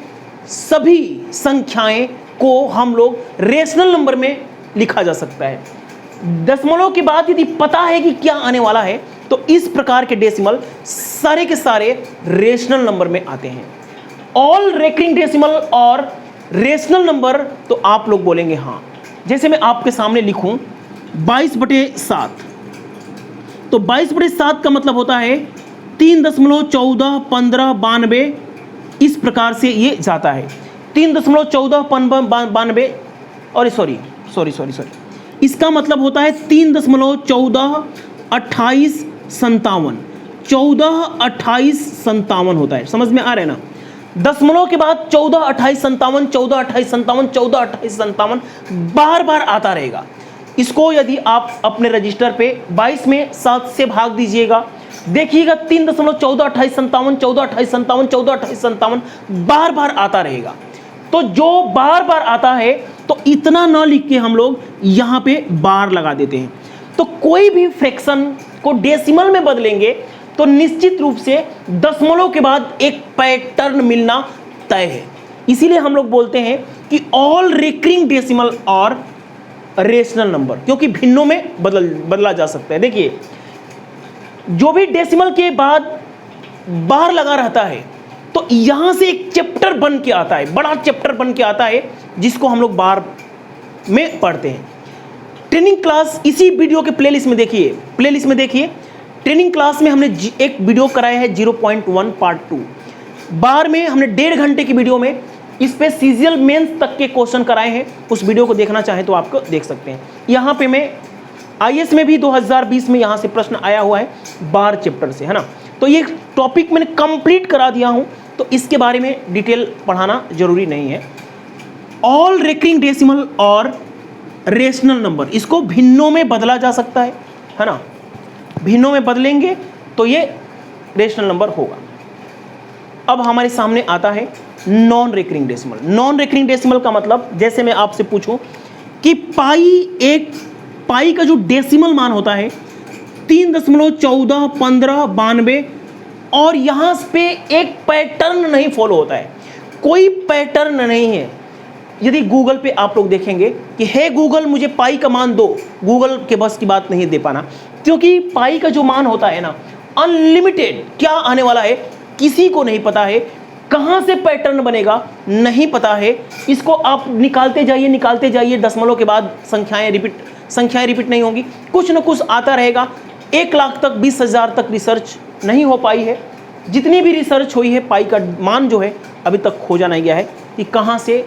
सभी संख्याएं को हम लोग रेशनल नंबर में लिखा जा सकता है। दशमलव के बाद यदि पता है कि क्या आने वाला है, तो इस प्रकार के डेसिमल सारे के सारे रेशनल नंबर में आते हैं। ऑल रेकरिंग डेसिमल और रेशनल नंबर, तो आप लोग बोलेंगे हाँ। जैसे मैं आपके सामने लिखूं 22/7, तो 22/7 का मतलब होता है 3.141592, इस प्रकार से ये जाता है 3.1492, और सॉरी, इसका मतलब होता है 3.142857, 142857 होता है। समझ में आ रहा है ना? दशमलव के बाद 142857, 142857, 142857 बार बार आता रहेगा। इसको यदि आप अपने रजिस्टर पे 22 में 7 से भाग दीजिएगा, देखिएगा 3.142857, 142857, 142857 बार बार आता रहेगा। तो जो बार बार आता है, तो इतना ना लिख के हम लोग यहां पे बार लगा देते हैं। तो कोई भी फ्रैक्शन को डेसिमल में बदलेंगे तो निश्चित रूप से दशमलव के बाद एक पैटर्न मिलना तय है। इसीलिए हम लोग बोलते हैं कि ऑल रेकरिंग डेसिमल और रेशनल नंबर, क्योंकि भिन्नों में बदला जा सकता है। देखिए, जो भी डेसिमल के बाद बार लगा रहता है, तो यहां से एक चैप्टर बन के आता है, बड़ा चैप्टर बन के आता है, जिसको हम लोग बार में पढ़ते हैं। ट्रेनिंग क्लास, इसी वीडियो के प्लेलिस्ट में देखिए, ट्रेनिंग क्लास में हमने एक वीडियो कराया है 0.1 पार्ट 2। बार में हमने 1.5 घंटे की वीडियो में इस पे सीजीएल मेंस तक के क्वेश्चन कराए हैं। उस वीडियो को देखना चाहें तो आपको देख सकते हैं। यहाँ पे मैं आईएएस में भी 2020 में यहाँ से प्रश्न आया हुआ है बार चैप्टर से, है ना। तो ये टॉपिक मैंने कंप्लीट करा दिया हूँ, तो इसके बारे में डिटेल पढ़ाना जरूरी नहीं है। ऑल रेकरिंग डेसिमल और रेशनल नंबर, इसको भिन्नों में बदला जा सकता है ना। भिन्नों में बदलेंगे तो ये रेशनल नंबर होगा। अब हमारे सामने आता है non recurring decimal. Non recurring decimal का मतलब, जैसे मैं आपसे पूछूं कि पाई का जो डेसिमल मान होता है 3.141592, और यहां पे एक पैटर्न नहीं फॉलो होता है, कोई पैटर्न नहीं है। यदि गूगल पे आप लोग देखेंगे कि हे गूगल मुझे पाई का मान दो, गूगल के बस की बात नहीं दे पाना, क्योंकि पाई का जो मान होता है ना, अनलिमिटेड, क्या आने वाला है किसी को नहीं पता है, कहां से पैटर्न बनेगा नहीं पता है। इसको आप निकालते जाइए, दशमलव के बाद संख्याएं रिपीट नहीं होंगी, कुछ ना कुछ आता रहेगा। 1 लाख तक, 20,000 तक रिसर्च नहीं हो पाई है। जितनी भी रिसर्च हुई है, पाई का मान जो है अभी तक खोजा नहीं गया है कि कहां से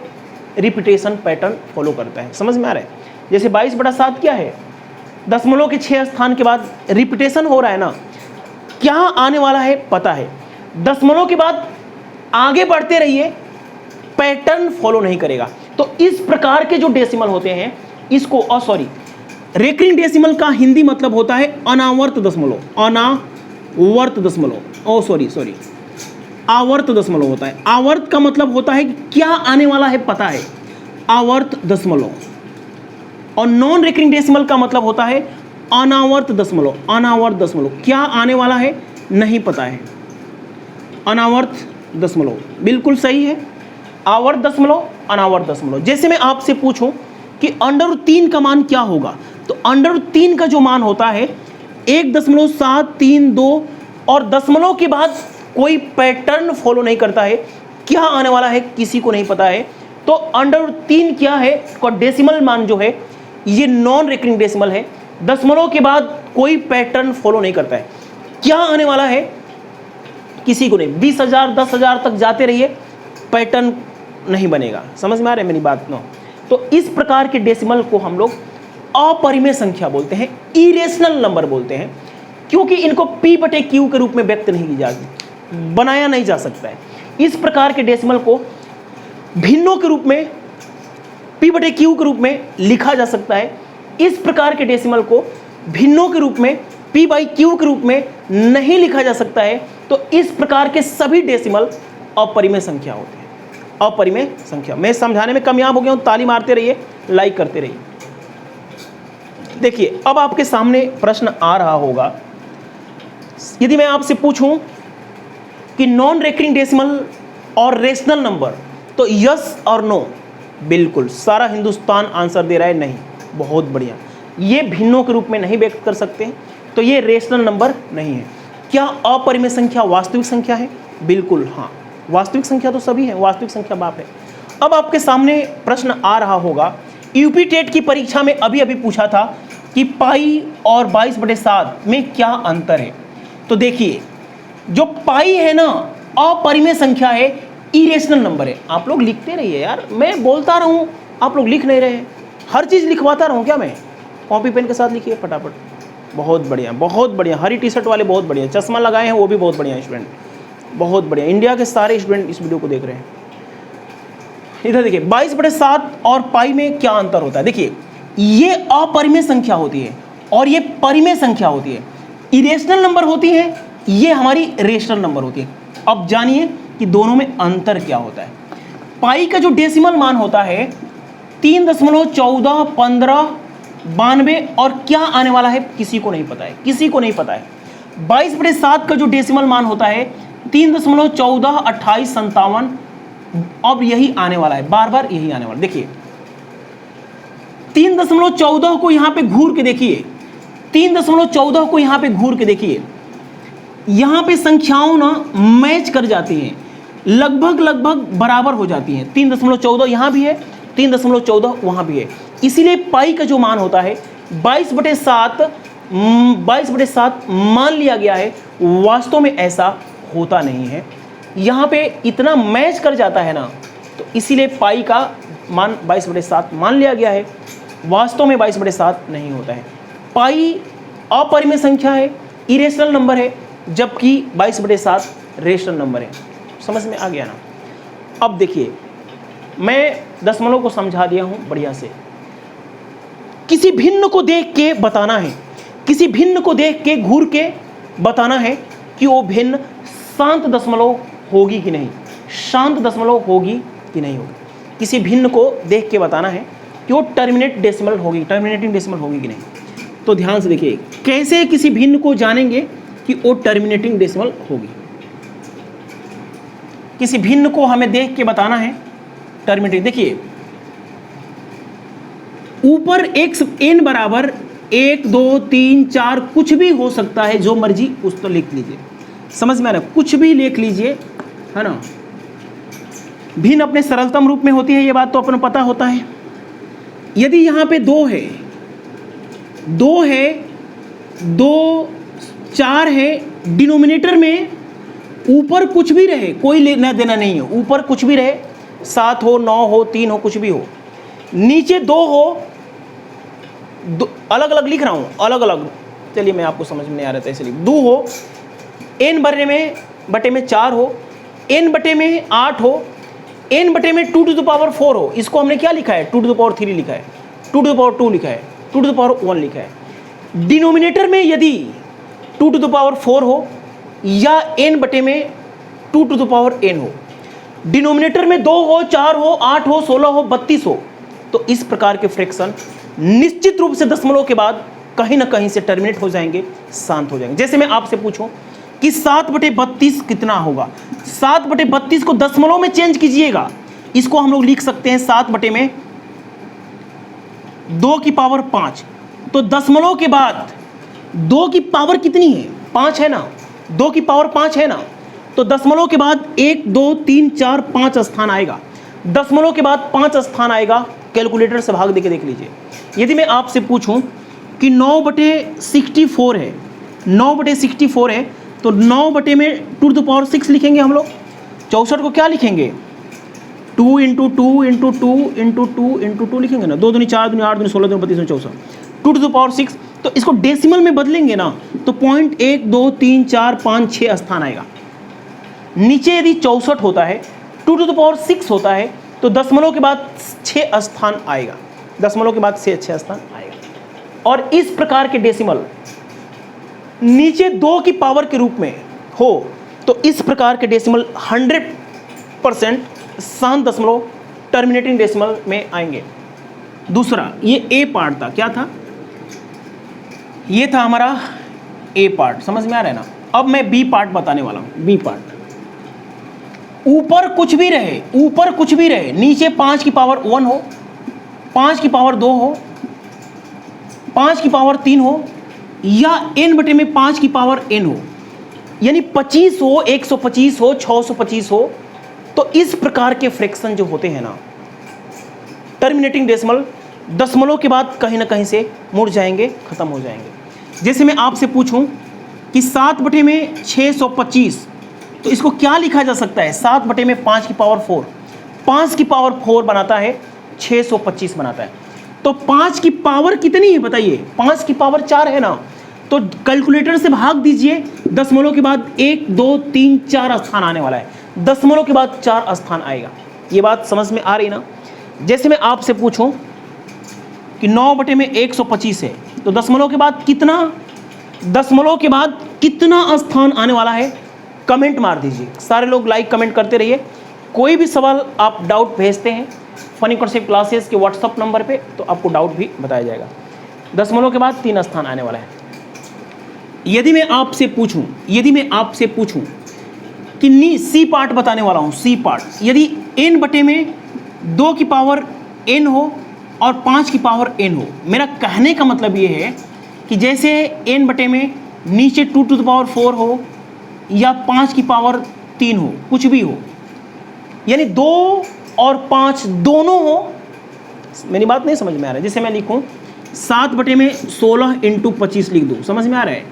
रिपीटेशन पैटर्न फॉलो करता है। समझ में आ रहा है? जैसे 22/7 क्या है, दशमलव के 6 स्थान के बाद रिपीटेशन हो रहा है ना, क्या आने वाला है पता है। दशमलव के बाद आगे बढ़ते रहिए, पैटर्न फॉलो नहीं करेगा। तो इस प्रकार के जो डेसिमल होते हैं, इसको रेकरिंग डेसिमल का हिंदी मतलब होता है अनावर्त दशमलव। आवर्त दशमलव होता है। आवर्त का मतलब होता है कि क्या आने वाला है पता है, आवर्त दशमलव। और नॉन रेकरिंग डेसिमल का मतलब होता है अनावर्त दशमलव, क्या आने वाला है नहीं पता है। अनावर्त दशमलव बिल्कुल सही है, आवर्त दशमलव, अनावर्त दशमलव। जैसे मैं आपसे पूछूं कि √3 का मान क्या होगा, तो √3 का जो मान होता है 1.732, और दशमलव के बाद कोई पैटर्न फॉलो नहीं करता है, क्या आने वाला है किसी को नहीं पता है। तो √3 क्या है, डेसिमल मान जो है ये नॉन रेकरिंग डेसिमल है, दशमलव के बाद कोई पैटर्न फॉलो नहीं करता है। क्या आने वाला है किसी को नहीं। 20,000 10,000 तक जाते रहिए, पैटर्न नहीं बनेगा। समझ में आ रहा है मेरी बात? नो। तो इस प्रकार के डेसिमल को हम लोग अपरिमेय संख्या बोलते हैं, इरेशनल नंबर बोलते हैं, क्योंकि इनको P/Q के रूप में व्यक्त नहीं की जाती, बनाया नहीं जा सकता है। इस प्रकार के डेसिमल को भिन्नों के रूप में P/Q के रूप में लिखा जा सकता है। इस प्रकार के डेसिमल को भिन्नों के रूप में P/Q के रूप में नहीं लिखा जा सकता है। तो इस प्रकार के सभी डेसिमल अपरिमेय संख्या होते हैं। अपरिमेय संख्या मैं समझाने में कामयाब हो गया हूं, ताली मारते रहिए, लाइक करते रहिए। देखिए अब आपके सामने प्रश्न आ रहा होगा, यदि मैं आपसे पूछूं कि नॉन रेकरिंग डेसिमल और रेशनल नंबर, तो यस और नो। बिल्कुल सारा हिंदुस्तान आंसर दे रहा है नहीं। बहुत बढ़िया। ये भिन्नों के रूप में नहीं व्यक्त कर सकते, तो ये रेशनल नंबर नहीं है। क्या अपरिमेय संख्या वास्तविक संख्या है? बिल्कुल हाँ, वास्तविक संख्या तो सभी है, वास्तविक संख्या बाप है। अब आपके सामने प्रश्न आ रहा होगा, यूपी टेट की परीक्षा में अभी अभी पूछा था कि पाई और 22/7 में क्या अंतर है। तो देखिए जो पाई है ना, अपरिमेय संख्या है, इरेशनल नंबर है। आप लोग लिखते रहिए यार, मैं बोलता रहूं, आप लोग लिख नहीं रहे। हर चीज़ लिखवाता रहूं क्या मैं? कॉपी पेन के साथ लिखिए फटाफट। बहुत बढ़िया, बहुत बढ़िया। हरी टी शर्ट वाले बहुत बढ़िया, चश्मा लगाए हैं वो भी बहुत बढ़िया स्टूडेंट, बहुत बढ़िया। इंडिया के सारे स्टूडेंट इस वीडियो को देख रहे हैं। इधर देखिए 22/7 और पाई में क्या अंतर होता है। देखिए ये अपरिमेय संख्या होती है और ये परिमेय संख्या होती है। इरेशनल नंबर होती है, ये हमारी रेशनल नंबर होती है। अब जानिए कि दोनों में अंतर क्या होता है। पाई का जो डेसिमल मान होता है 3.141592 और क्या आने वाला है किसी को नहीं पता है, किसी को नहीं पता है। 22/7 का जो डेसिमल मान होता है 3.142857, अब यही आने वाला है, बार बार यही आने वाला। देखिए 3.14 को यहां पे घूर के देखिए, 3.14 को यहां पे घूर के देखिए, यहां पे संख्याओं ना मैच कर जाती हैं, लगभग लगभग बराबर हो जाती हैं। 3.14 यहां भी है, 3.14 वहां भी है। इसीलिए पाई का जो मान होता है 22/7 मान लिया गया है। वास्तव में ऐसा होता नहीं है, यहाँ पे इतना मैच कर जाता है ना, तो इसीलिए पाई का मान 22/7 मान लिया गया है। वास्तव में 22/7 नहीं होता है। पाई अपरिमेय संख्या है, इरेशनल नंबर है, जबकि 22/7 रेशनल नंबर है। समझ में आ गया ना? अब देखिए मैं दशमलव को समझा दिया हूँ बढ़िया से। किसी भिन्न को देख के बताना है, किसी भिन्न को देख के घूर के बताना है कि वो भिन्न शांत दशमलव होगी कि नहीं, शांत दशमलव होगी कि नहीं होगी। किसी भिन्न को देख के बताना है कि वो टर्मिनेट डेसिमल होगी, टर्मिनेटिंग डेसिमल होगी कि नहीं। तो ध्यान से देखिए कैसे किसी भिन्न को जानेंगे कि वो टर्मिनेटिंग डेसिमल होगी। किसी भिन्न को हमें देख के बताना है टर्मिनेटिंग। देखिए ऊपर x n बराबर 1 2 3 4 कुछ भी हो सकता है, जो मर्जी उस तो लिख लीजिए। समझ में आ रहा है? कुछ भी लिख लीजिए, है ना। भिन्न अपने सरलतम रूप में होती है, ये बात तो अपन पता होता है। यदि यहाँ पे 2 है, 2 है, 2 4 है, डिनोमिनेटर में ऊपर कुछ भी रहे, कोई लेना देना नहीं है, ऊपर कुछ भी रहे, 7 हो, 9 हो, 3 हो, कुछ भी हो, नीचे 2 हो, अलग अलग लिख रहा हूँ, अलग अलग, चलिए मैं आपको समझ में नहीं आ रहा था इसलिए। 2 हो, n बटे में 4 हो, n बटे में 8 हो, n बटे में 2⁴ हो। इसको हमने क्या लिखा है? 2⁴ लिखा है, 2⁴ लिखा है, 2⁴ लिखा है। डिनोमिनेटर में यदि 2⁴ हो या n बटे में 2⁴n हो, डिनोमिनेटर में 2 हो, 4 हो, 8 हो, 16 हो, 32 हो, तो इस प्रकार के फ्रैक्शन निश्चित रूप से दशमलव के बाद कहीं ना कहीं से टर्मिनेट हो जाएंगे, शांत हो जाएंगे। जैसे मैं आपसे पूछूं कि 7/32 कितना होगा, 7/32 को दशमलव में चेंज कीजिएगा। इसको हम लोग लिख सकते हैं 7/2⁵। तो दशमलव के बाद 2 की पावर कितनी है? 5 है ना, 2 की पावर 5 है ना। तो दशमलव के बाद 1 2 3 4 5 स्थान आएगा, दशमलव के बाद 5 स्थान आएगा। कैलकुलेटर से भाग देके देख लीजिए। यदि मैं आपसे पूछूं कि 9/64 है, 9/64 है, तो 9 में 2⁶ लिखेंगे हम लोग। 64 को क्या लिखेंगे? 2 × 2 × 2 × 2 × 2 लिखेंगे ना, 2 दूनी 4 दूनी 8 दूनी 16 दूनी 32 64, 2⁶। तो इसको डेसिमल में बदलेंगे ना तो 0.1 2 3 4 5 6 स्थान आएगा। नीचे यदि 64 होता है, 2⁶ होता है, तो दशमलव के बाद 6 स्थान आएगा, दशमलव के बाद 6 स्थान आएगा। और इस प्रकार के डेसिमल नीचे 2 की पावर के रूप में हो तो इस प्रकार के डेसिमल 100% शांत दशमलव टर्मिनेटिंग डेसिमल में आएंगे। दूसरा, ये ए पार्ट था, क्या था? ये था हमारा ए पार्ट, समझ में आ रहा है ना। अब मैं बी पार्ट बताने वाला हूं। बी पार्ट, ऊपर कुछ भी रहे, ऊपर कुछ भी रहे, नीचे 5 की पावर 1 हो, 5 की पावर 2 हो, 5 की पावर 3 हो, या n/में 5 की पावर n हो, यानी 25 हो, 125 हो, 625 हो, तो इस प्रकार के फ्रैक्शन जो होते हैं ना, टर्मिनेटिंग डेसिमल दशमलव के बाद कहीं ना कहीं से मुड़ जाएंगे, खत्म हो जाएंगे। जैसे मैं आपसे पूछूं कि 7/625, तो इसको क्या लिखा जा सकता है? 7 में 5 की पावर 4, 5 की पावर 4 बनाता है 625 बनाता है। तो 5 की पावर कितनी है बताइए? 5 की पावर 4 है ना, तो कैलकुलेटर से भाग दीजिए, दशमलव के बाद 1 2 3 4 स्थान आने वाला है, दशमलव के बाद 4 स्थान आएगा। ये बात समझ में आ रही ना? जैसे मैं आपसे पूछूं कि 9 में 125 है, तो दशमलव के बाद कितना, दशमलव के बाद कितना स्थान आने वाला है? कमेंट मार दीजिए, सारे लोग लाइक कमेंट करते रहिए। कोई भी सवाल आप डाउट भेजते हैं फनी कॉन्सेप्ट क्लासेस के व्हाट्सअप नंबर पे, तो आपको डाउट भी बताया जाएगा। दशमलव के बाद 3 स्थान आने वाला है। यदि मैं आपसे पूछूं कि सी पार्ट बताने वाला हूं, सी पार्ट, यदि n/ में 2 की पावर n हो और 5 की पावर n हो, मेरा कहने का मतलब ये है कि जैसे n/ में नीचे 2⁴ हो या 5 की पावर 3 हो, कुछ भी हो, यानी 2 और 5 दोनों हो। मेरी बात नहीं समझ में आ रहा है? जैसे मैं लिखूं 7 में 16 × 25 लिख दूं, समझ में आ रहा है?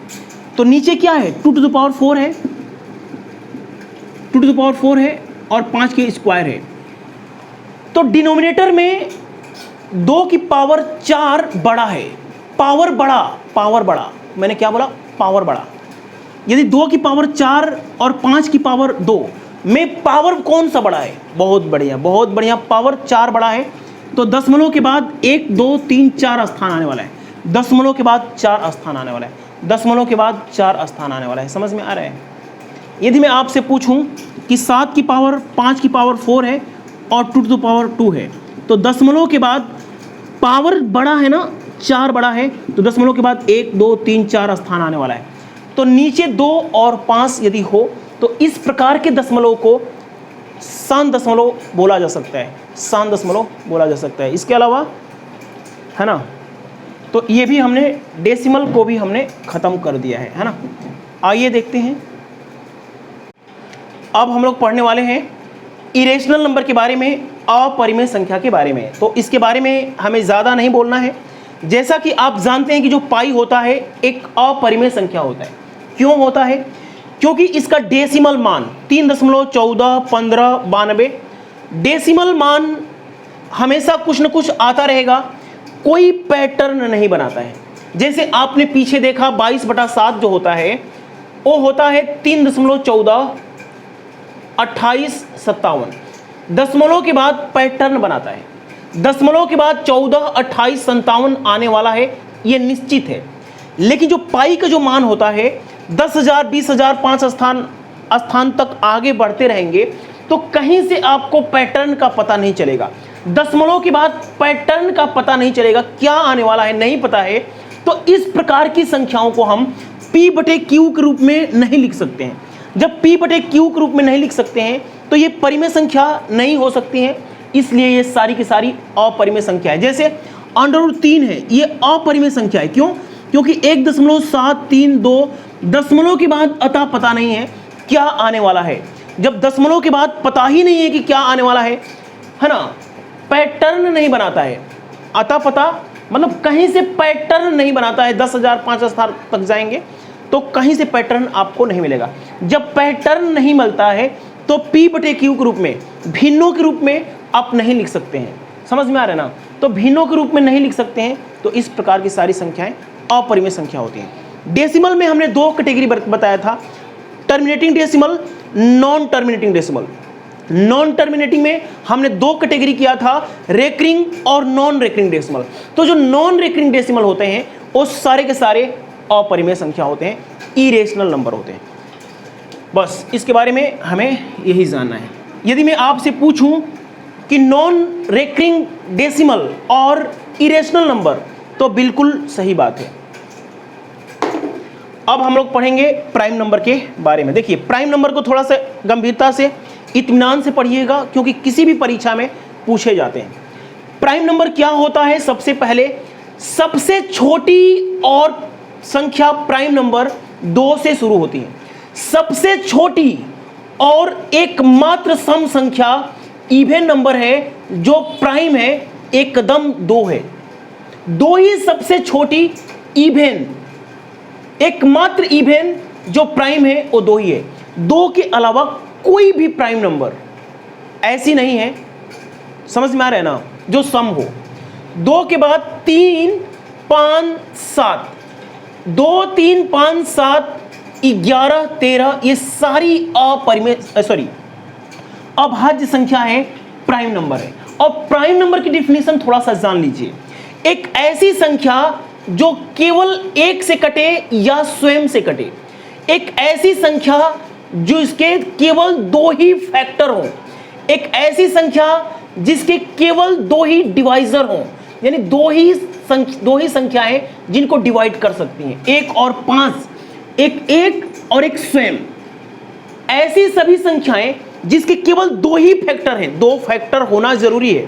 तो नीचे क्या है? 2⁴ है, 2⁴ है और 5 के स्क्वायर है। तो डिनोमिनेटर में 2 की पावर 4 बड़ा है, पावर बड़ा, मैंने क्या बोला? पावर बड़ा। यदि 2 की पावर 4 और 5 की पावर 2 में पावर कौन सा बड़ा है? बहुत बढ़िया, पावर 4 बड़ा है, तो दशमलव के बाद 1 2 3 4 स्थान आने वाला है, दशमलव के बाद 4 स्थान आने वाला है, दशमलव के बाद 4 स्थान आने वाला है। समझ में आ रहा है? यदि मैं आपसे पूछूं कि 7 की पावर 5 की पावर 4 है और 2⁴ है, तो दशमलव के बाद पावर बड़ा है ना, 4 बड़ा है, तो दशमलव के बाद 1 2 3 4 स्थान आने वाला है। तो नीचे 2 और 5 यदि हो तो इस प्रकार के दशमलव को शांत दशमलव बोला जा सकता है, शांत दशमलव बोला जा सकता है। इसके अलावा है ना, तो ये भी हमने डेसिमल को भी हमने खत्म कर दिया है ना। आइए देखते हैं, अब हम लोग पढ़ने वाले हैं इरेशनल नंबर के बारे में, अपरिमेय संख्या के बारे में। तो इसके बारे में हमें ज़्यादा नहीं बोलना है। जैसा कि आप जानते हैं कि जो पाई होता है एक अपरिमेय संख्या होता है। क्यों होता है? क्योंकि इसका डेसिमल मान 3.141592, डेसिमल मान हमेशा कुछ न कुछ आता रहेगा, कोई पैटर्न नहीं बनाता है। जैसे आपने पीछे देखा 22/7 जो होता है वो होता है 3.142857, दशमलव के बाद पैटर्न बनाता है, दशमलव के बाद 142857 आने वाला है, ये निश्चित है। लेकिन जो पाई का जो मान होता है 10,000 20,000 5 स्थान तक आगे बढ़ते रहेंगे तो कहीं से आपको पैटर्न का पता नहीं चलेगा। दशमलव के बाद पैटर्न का पता नहीं चलेगा, क्या आने वाला है नहीं पता है। तो इस प्रकार की संख्याओं को हम P/Q के रूप में नहीं लिख सकते हैं। जब P/Q के रूप में नहीं लिख सकते हैं तो ये परिमेय संख्या नहीं हो सकती है, इसलिए ये सारी की सारी अपरिमेय संख्या है। जैसे √3 है, ये अपरिमेय संख्या है। क्यों? क्योंकि 1.732 दशमलव के बाद अतः पता नहीं है क्या आने वाला है। जब दशमलव के बाद पता ही नहीं है कि क्या आने वाला है ना, पैटर्न नहीं बनाता है, अतः पता मतलब कहीं से पैटर्न नहीं बनाता है। 10,000 5,000 तक जाएंगे तो कहीं से पैटर्न आपको नहीं मिलेगा। जब पैटर्न नहीं मिलता है तो P/Q के रूप में, भिन्नों के रूप में आप नहीं लिख सकते हैं। समझ में आ रहा है ना? तो भिन्नों के रूप में नहीं लिख सकते हैं, तो इस प्रकार की सारी संख्याएं अपरिमेय संख्या होती हैं। डेसिमल में हमने 2 कैटेगरी बताया था, terminating decimal, non terminating decimal. Non terminating में हमने 2 कैटेगरी किया था, रेकरिंग और नॉन रेकरिंग डेसिमल। तो जो नॉन रेकरिंग डेसिमल होते हैं वो सारे के सारे अपरिमेय संख्या होते हैं, इरेशनल नंबर होते हैं। बस इसके बारे में हमें यही जानना है। यदि मैं आपसे पूछूं कि नॉन रेकरिंग डेसिमल और इरेशनल नंबर, तो बिल्कुल सही बात है। अब हम लोग पढ़ेंगे प्राइम नंबर के बारे में। देखिए, प्राइम नंबर को थोड़ा सा गंभीरता से, इत्मीनान से पढ़िएगा, क्योंकि किसी भी परीक्षा में पूछे जाते हैं। प्राइम नंबर क्या होता है? सबसे पहले सबसे छोटी और संख्या प्राइम नंबर 2 से शुरू होती है। सबसे छोटी और एकमात्र सम संख्या इवन नंबर है जो प्राइम है, एकदम 2 है। 2 ही सबसे छोटी इवन, एकमात्र इवन जो प्राइम है वो 2 ही है। 2 के अलावा कोई भी प्राइम नंबर ऐसी नहीं है, समझ में आ रहा है ना, जो सम हो। 2 के बाद 3, 5, 7, 2, 3, 5, 7, 11, 13, ये सारी अभाज्य संख्या है, प्राइम नंबर है। और प्राइम नंबर की डेफिनेशन थोड़ा सा जान लीजिए। एक ऐसी संख्या जो केवल 1 से कटे या स्वयं से कटे, एक ऐसी संख्या जो इसके केवल 2 ही फैक्टर हो, एक ऐसी संख्या जिसके केवल 2 ही डिवाइजर हो, यानी 2 ही संख्याएं जिनको डिवाइड कर सकती हैं, 1 और 5, एक और एक स्वयं। ऐसी सभी संख्याएं जिसके केवल 2 ही फैक्टर हैं, 2 फैक्टर होना जरूरी है,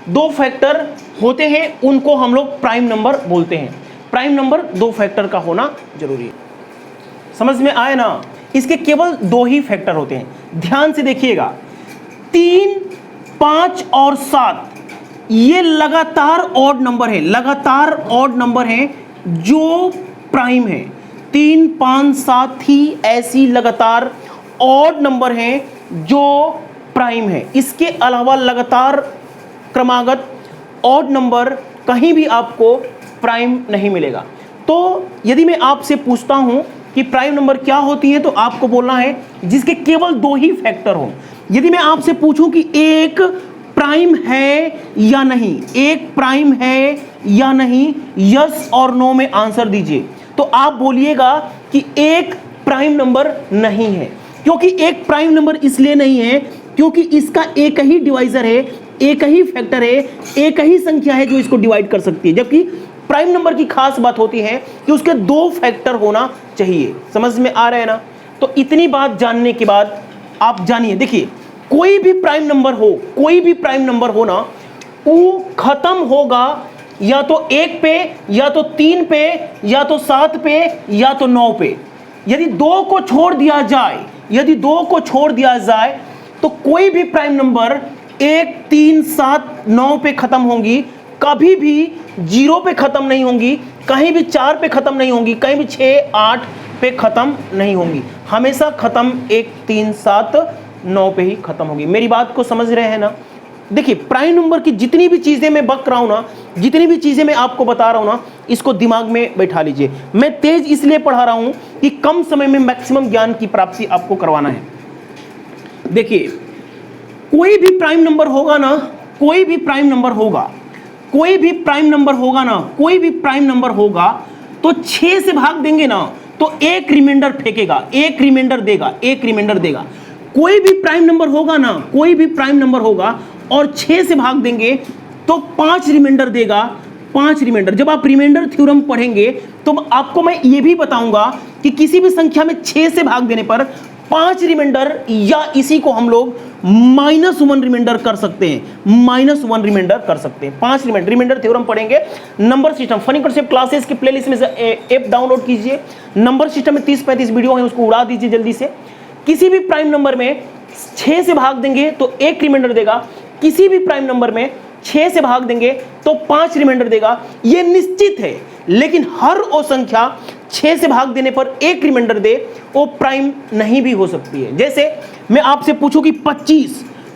2 फैक्टर होते हैं, उनको हम लोग प्राइम नंबर बोलते हैं। प्राइम नंबर 2 फैक्टर का होना जरूरी है। समझ में आए ना? इसके केवल 2 ही फैक्टर होते हैं। ध्यान से देखिएगा, 3, 5 और 7 ये लगातार ऑड नंबर है, लगातार ऑड नंबर है जो प्राइम है। 3, 5, 7 ही ऐसी लगातार ऑड नंबर हैं जो प्राइम है। इसके अलावा लगातार क्रमागत ऑड नंबर कहीं भी आपको प्राइम नहीं मिलेगा। तो यदि मैं आपसे पूछता हूं कि प्राइम नंबर क्या होती है, तो आपको बोलना है जिसके केवल 2 ही फैक्टर हो। यदि मैं आपसे पूछूं कि 1 प्राइम है या नहीं, 1 प्राइम है या नहीं, यस और नो में आंसर दीजिए, तो आप बोलिएगा कि 1 प्राइम नंबर नहीं है। क्योंकि 1 प्राइम नंबर इसलिए नहीं है क्योंकि इसका एक ही डिवाइजर है, एक ही फैक्टर है, एक ही संख्या है जो इसको डिवाइड कर सकती है। जबकि प्राइम नंबर की खास बात होती है कि उसके 2 फैक्टर होना चाहिए। समझ में आ रहा है ना? तो इतनी बात जानने के बाद आप जानिए, देखिए, कोई भी प्राइम नंबर हो, कोई भी प्राइम नंबर हो ना, वो खत्म होगा या तो 1 पे, या तो 3 पे, या तो 7 पे, या तो 9 पे। यदि 2 को छोड़ दिया जाए, यदि 2 को छोड़ दिया जाए तो कोई भी प्राइम नंबर 1, 3, 7, 9 पे खत्म होंगी, कभी भी 0 पे खत्म नहीं होंगी, कहीं भी 4 पे खत्म नहीं होंगी, कहीं भी 6, 8 पे खत्म नहीं होंगी, हमेशा खत्म 1, 3, 7, 9 पे ही खत्म होगी। मेरी बात को समझ रहे हैं ना? देखिए, प्राइम नंबर की जितनी भी चीजें मैं बक रहा हूं ना, जितनी भी चीजें मैं आपको बता रहा हूं ना, इसको दिमाग में बैठा लीजिए। मैं तेज इसलिए पढ़ा रहा हूं कि कम समय में मैक्सिमम ज्ञान की प्राप्ति आपको करवाना है। देखिए, कोई भी प्राइम नंबर होगा ना, कोई भी प्राइम नंबर होगा, कोई भी प्राइम नंबर होगा ना, कोई भी प्राइम नंबर होगा, तो 6 से भाग देंगे ना तो 1 रिमाइंडर फेंकेगा, 1 रिमाइंडर देगा, 1 रिमाइंडर देगा। कोई भी प्राइम नंबर होगा ना, कोई भी प्राइम नंबर होगा और 6 से भाग देंगे तो 5 रिमाइंडर देगा, 5 रिमाइंडर। जब आप रिमाइंडर थ्योरम पढ़ेंगे तो आपको मैं ये भी बताऊंगा कि किसी भी संख्या में 6 से भाग देने पर 5 रिमाइंडर, या इसी को हम लोग -1 रिमाइंडर कर सकते हैं, -1 रिमाइंडर कर सकते हैं। 5 रिमाइंडर थ्योरम पढ़ेंगे। Number system, funny concept classes के प्लेलिस्ट में से ऐप डाउनलोड कीजिए। नंबर सिस्टम में 30-35 वीडियो है, उसको उड़ा दीजिए जल्दी से। किसी भी प्राइम नंबर में 6 से भाग देंगे तो 1 रिमाइंडर देगा, किसी भी प्राइम नंबर में 6 से भाग देंगे तो 5 रिमाइंडर देगा, ये निश्चित है। लेकिन हर वो संख्या 6 से भाग देने पर 1 रिमाइंडर दे, वो प्राइम नहीं भी हो सकती है। जैसे मैं आपसे पूछूं कि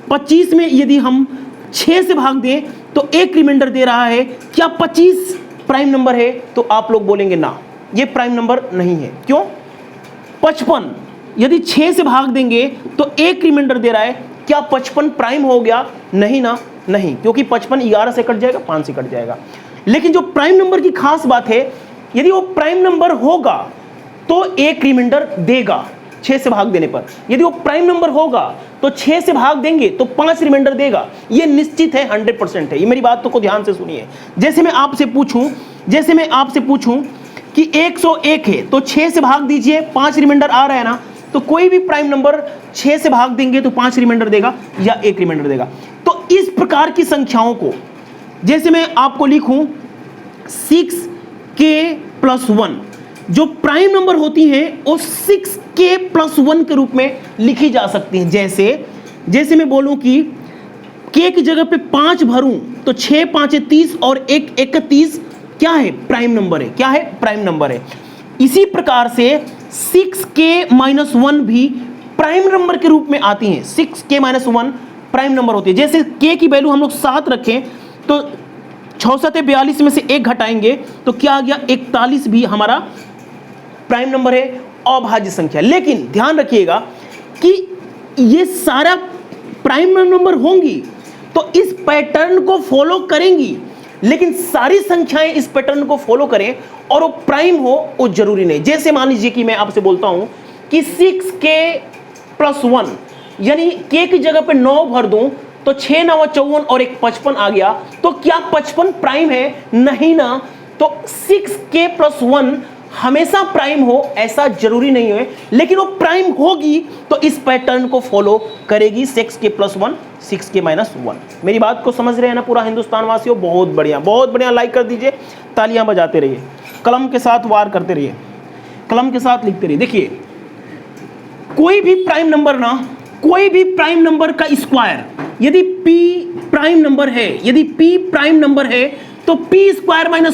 25 में यदि हम 6 से भाग दें तो 1 रिमाइंडर दे रहा है, क्या 25 प्राइम नंबर है? तो आप लोग बोलेंगे ना, ये प्राइम नंबर नहीं है। क्यों? 55 यदि 6 से भाग देंगे तो 1 रिमाइंडर दे रहा है, क्या 55 प्राइम हो गया? नहीं ना, नहीं, क्योंकि 55 11 से कट जाएगा, 5 से कट जाएगा। लेकिन जो प्राइम नंबर की खास बात है, यदि वो प्राइम नंबर होगा तो 1 रिमाइंडर देगा 6 से भाग देने पर। यदि वो प्राइम नंबर होगा तो 6 से भाग देंगे तो 5 रिमाइंडर देगा, ये निश्चित है, 100% है। ये मेरी बात को ध्यान से सुनिए। जैसे मैं आपसे पूछूं कि 101 है तो 6 से भाग दीजिए, 5 रिमाइंडर आ रहा है ना, तो कोई भी प्राइम नंबर 6 से भाग देंगे तो 5 रिमाइंडर देगा या 1 रिमाइंडर देगा। तो इस प्रकार की संख्याओं को, जैसे मैं आपको लिखूं 6k+1, जो प्राइम नंबर होती हैं वो 6k+1 के रूप में लिखी जा सकती हैं। जैसे मैं बोलूं कि k की जगह पे 5 भरूं तो 6 5 30 और 1 31 क्या है? प्राइम नंबर है। क्या है? प्राइम नंबर है। इसी प्रकार से 6k-1 भी प्राइम नंबर के रूप में आती हैं। 6k-1 प्राइम नंबर होती है। जैसे k की वैल्यू हम लोग 7 रखें तो 6 7 42 में से 1 घटाएंगे तो क्या आ गया? 41 भी हमारा प्राइम नंबर है, अभाज्य संख्या। लेकिन ध्यान रखिएगा कि ये सारा प्राइम नंबर होंगी तो इस पैटर्न को फॉलो करेंगी, लेकिन सारी संख्याएं इस पैटर्न को फॉलो करें और वो प्राइम हो, वो जरूरी नहीं। जैसे मान लीजिए कि मैं आपसे बोलता हूं कि 6k+1, यानी k की जगह पे 9 भर दूं तो 6 9 54 और 1 55 आ गया, तो क्या 55 प्राइम है? नहीं ना। तो 6k+1 हमेशा प्राइम हो ऐसा जरूरी नहीं है, लेकिन वो प्राइम होगी तो इस पैटर्न को फॉलो करेगी। 6k+1 6k-1। मेरी बात को समझ रहे हैं ना पूरा हिंदुस्तान वासियों? बहुत बढ़िया, बहुत बढ़िया। लाइक कर दीजिए, तालियां बजाते रहिए, कलम के साथ वार करते रहिए, कलम के साथ लिखते रहिए। देखिए, कोई भी प्राइम नंबर ना, कोई भी प्राइम नंबर का स्क्वायर यदि p प्राइम नंबर है, यदि p प्राइम नंबर है तो p² -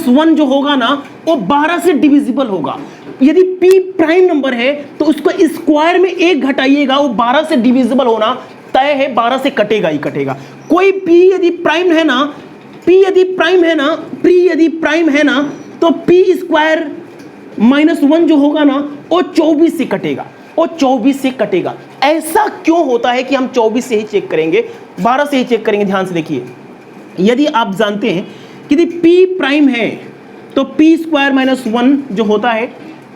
1 जो होगा ना वो 12 से डिविजिबल होगा। यदि p प्राइम नंबर है तो उसको स्क्वायर में 1 घटाइएगा, वो 12 से डिविजिबल होना तय है, 12 से कटेगा ही कटेगा। कोई p यदि प्राइम है ना, p यदि प्राइम है ना तो p² - 1 जो होगा ना वो 24 से कटेगा, वो 24 से कटेगा। ऐसा क्यों होता है कि हम 24 से ही चेक करेंगे, 12 से ही चेक करेंगे? ध्यान से देखिए, यदि आप जानते हैं कि यदि p प्राइम है तो p² - 1 जो होता है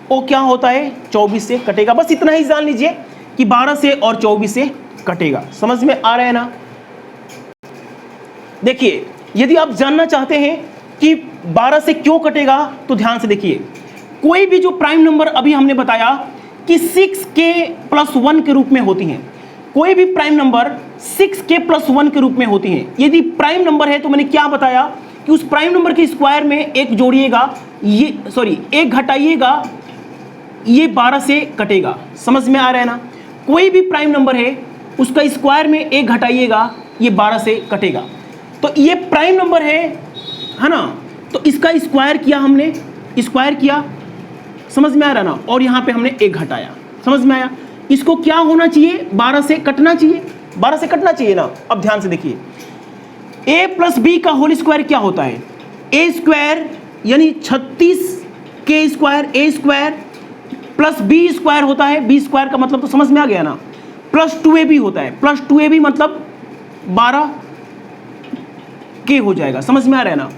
वो क्या होता है? 24 से कटेगा। बस इतना ही जान लीजिए कि 12 से और 24 से कटेगा। समझ में आ रहा है ना? देखिए, यदि आप जानना चाहते हैं कि 12 से क्यों कटेगा तो ध्यान से देखिए, कोई भी जो प्राइम नंबर अभी हमने बताया कि 6k+1 के रूप में होती हैं, कोई भी प्राइम नंबर 6k+1 के रूप में होती हैं। यदि प्राइम नंबर है तो मैंने क्या बताया कि उस प्राइम नंबर के स्क्वायर में 1 जोड़िएगा, 1 घटाइएगा, ये 12 से कटेगा। समझ में आ रहा है ना? कोई भी प्राइम नंबर है उसका स्क्वायर में 1 घटाइएगा, ये 12 से कटेगा। तो ये प्राइम नंबर है ना, तो इसका स्क्वायर किया हमने, स्क्वायर किया, समझ में आ रहा ना, और यहाँ पे हमने 1 घटाया। समझ में आया? इसको क्या होना चाहिए? 12 से कटना चाहिए, 12 से कटना चाहिए ना। अब ध्यान से देखिए, a+b का होल स्क्वायर क्या होता है? a² यानी 36k² a² प्लस b² होता है। b² का मतलब तो समझ में आ गया ना, प्लस 2ab होता है, प्लस 2ab मतलब 12k हो जाएगा। समझ में आ रहा है ना?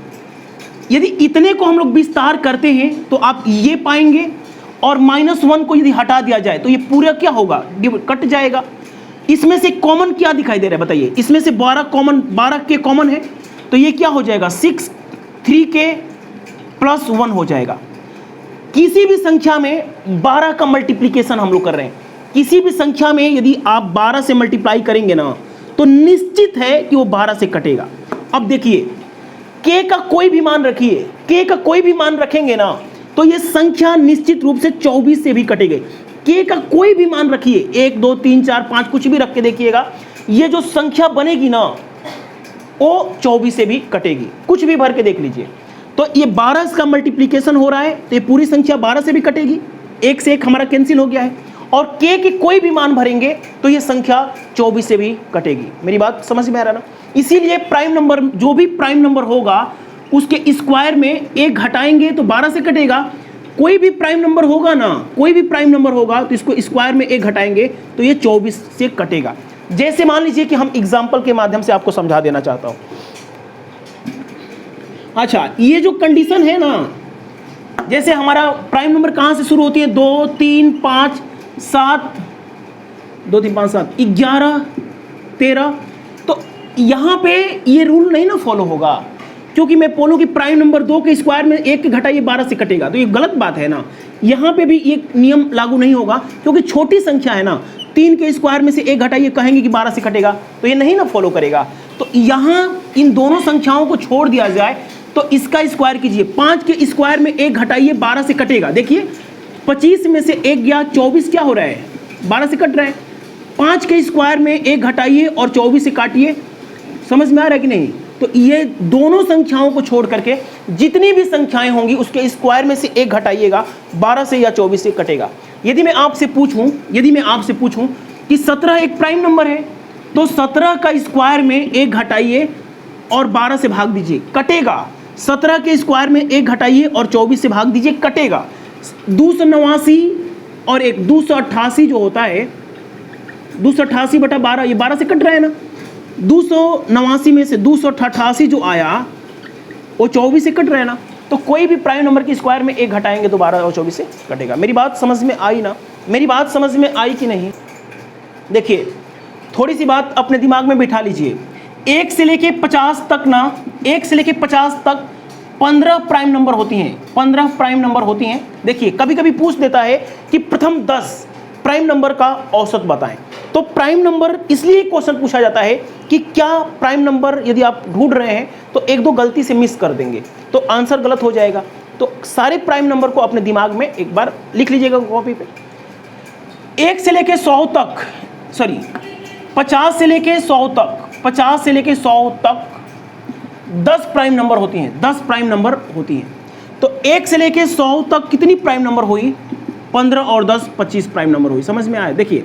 यदि इतने को हम लोग विस्तार करते हैं तो आप ये पाएंगे, और -1 को यदि हटा दिया जाए तो ये पूरा क्या होगा? कट जाएगा। इसमें से कॉमन क्या दिखाई दे रहा है बताइए? इसमें से 12k कॉमन है तो ये क्या हो जाएगा? 3k+1 हो जाएगा। किसी भी संख्या में 12 का मल्टीप्लिकेशन हम लोग कर रहे हैं, किसी भी संख्या में यदि आप 12 से मल्टीप्लाई करेंगे ना तो निश्चित है कि वो 12 से कटेगा। अब देखिए, k का कोई भी मान रखिए, k का कोई भी मान रखेंगे ना तो ये संख्या निश्चित रूप से 24 से भी कटेगी। k का कोई भी मान रखिए, 1 2 3 4 5 कुछ भी रख के देखिएगा, ये जो संख्या बनेगी ना वो 24 से भी कटेगी, कुछ भी भर के देख लीजिए। तो ये 12 इसका मल्टीप्लीकेशन हो रहा है, तो ये पूरी संख्या 12 से भी कटेगी, 1 से 1 हमारा कैंसिल हो गया है, और k की कोई भी मान भरेंगे तो ये संख्या 24 से भी कटेगी। मेरी बात समझ में आ रहा ना? इसीलिए प्राइम नंबर, जो भी प्राइम नंबर होगा उसके स्क्वायर में 1 घटाएंगे तो 12 से कटेगा। कोई भी प्राइम नंबर होगा ना, कोई भी प्राइम नंबर होगा तो इसको स्क्वायर में 1 घटाएंगे तो ये 24 से कटेगा। जैसे मान लीजिए कि हम एग्जाम्पल के माध्यम से आपको समझा देना चाहता हूं। अच्छा, ये जो कंडीशन है ना, जैसे हमारा प्राइम नंबर कहां से शुरू होती है, 2 3 5 7, 2 3 5 7 11 13, तो यहां पे ये रूल नहीं ना फॉलो होगा, क्योंकि मैं बोलूं कि प्राइम नंबर 2 के स्क्वायर में 1 के घटाइए 12 से कटेगा, तो ये गलत बात है ना। यहां पे भी ये नियम लागू नहीं होगा, क्योंकि छोटी संख्या है ना, 3 के स्क्वायर में से 1 घटाइए कहेंगे कि 12 से कटेगा, तो ये नहीं ना फॉलो करेगा। तो यहां इन दोनों संख्याओं को छोड़ दिया जाए तो इसका स्क्वायर कीजिए, 5 के स्क्वायर में 1 घटाइए 12 से कटेगा। देखिए 25 में से 1 गया, 24 क्या हो रहा है, 12 से कट रहा है। 5 के स्क्वायर में 1 घटाइए और 24 से काटिए, समझ में आ रहा है कि नहीं? तो ये दोनों संख्याओं को छोड़ करके जितनी भी संख्याएं होंगी उसके स्क्वायर में से 1 घटाइएगा, 12 से या 24 से कटेगा। यदि मैं आपसे पूछूं कि 17 एक प्राइम नंबर है, तो 17 का स्क्वायर में 1 घटाइए और 12 से भाग दीजिए, कटेगा। 17 के स्क्वायर में 1 घटाइए और 24 से भाग दीजिए, कटेगा। 289 और 288 जो होता है, 288 बटा 12, ये 12 से कट रहा है ना। 289 में से 288 जो आया वो 24 से कट रहा है ना। तो कोई भी प्राइम नंबर के स्क्वायर में 1 घटाएंगे तो 12 और 24 से कटेगा। मेरी बात समझ में आई ना? मेरी बात समझ में आई कि नहीं? देखिए, थोड़ी सी बात अपने दिमाग में बिठा लीजिए। 1 से लेके 50 तक ना, 1 से लेके 50 तक 15 प्राइम नंबर होती हैं, 15 प्राइम नंबर होती हैं। देखिए, कभी कभी पूछ देता है कि प्रथम 10 प्राइम नंबर का औसत बताएं। तो प्राइम नंबर इसलिए क्वेश्चन पूछा जाता है कि क्या प्राइम नंबर यदि आप ढूंढ रहे हैं तो 1-2 गलती से मिस कर देंगे तो आंसर गलत हो जाएगा। तो सारे प्राइम नंबर को अपने दिमाग में एक बार लिख लीजिएगा कॉपी पे। 1 से लेके 100 तक, सॉरी 50 से लेके 100 तक, 50 से लेके 100 तक 10 प्राइम नंबर होती हैं, 10 प्राइम नंबर होती हैं। तो 1 से लेके 100 तक कितनी प्राइम नंबर हुई? 15 और 10 25 प्राइम नंबर हुई। समझ में आया? देखिए,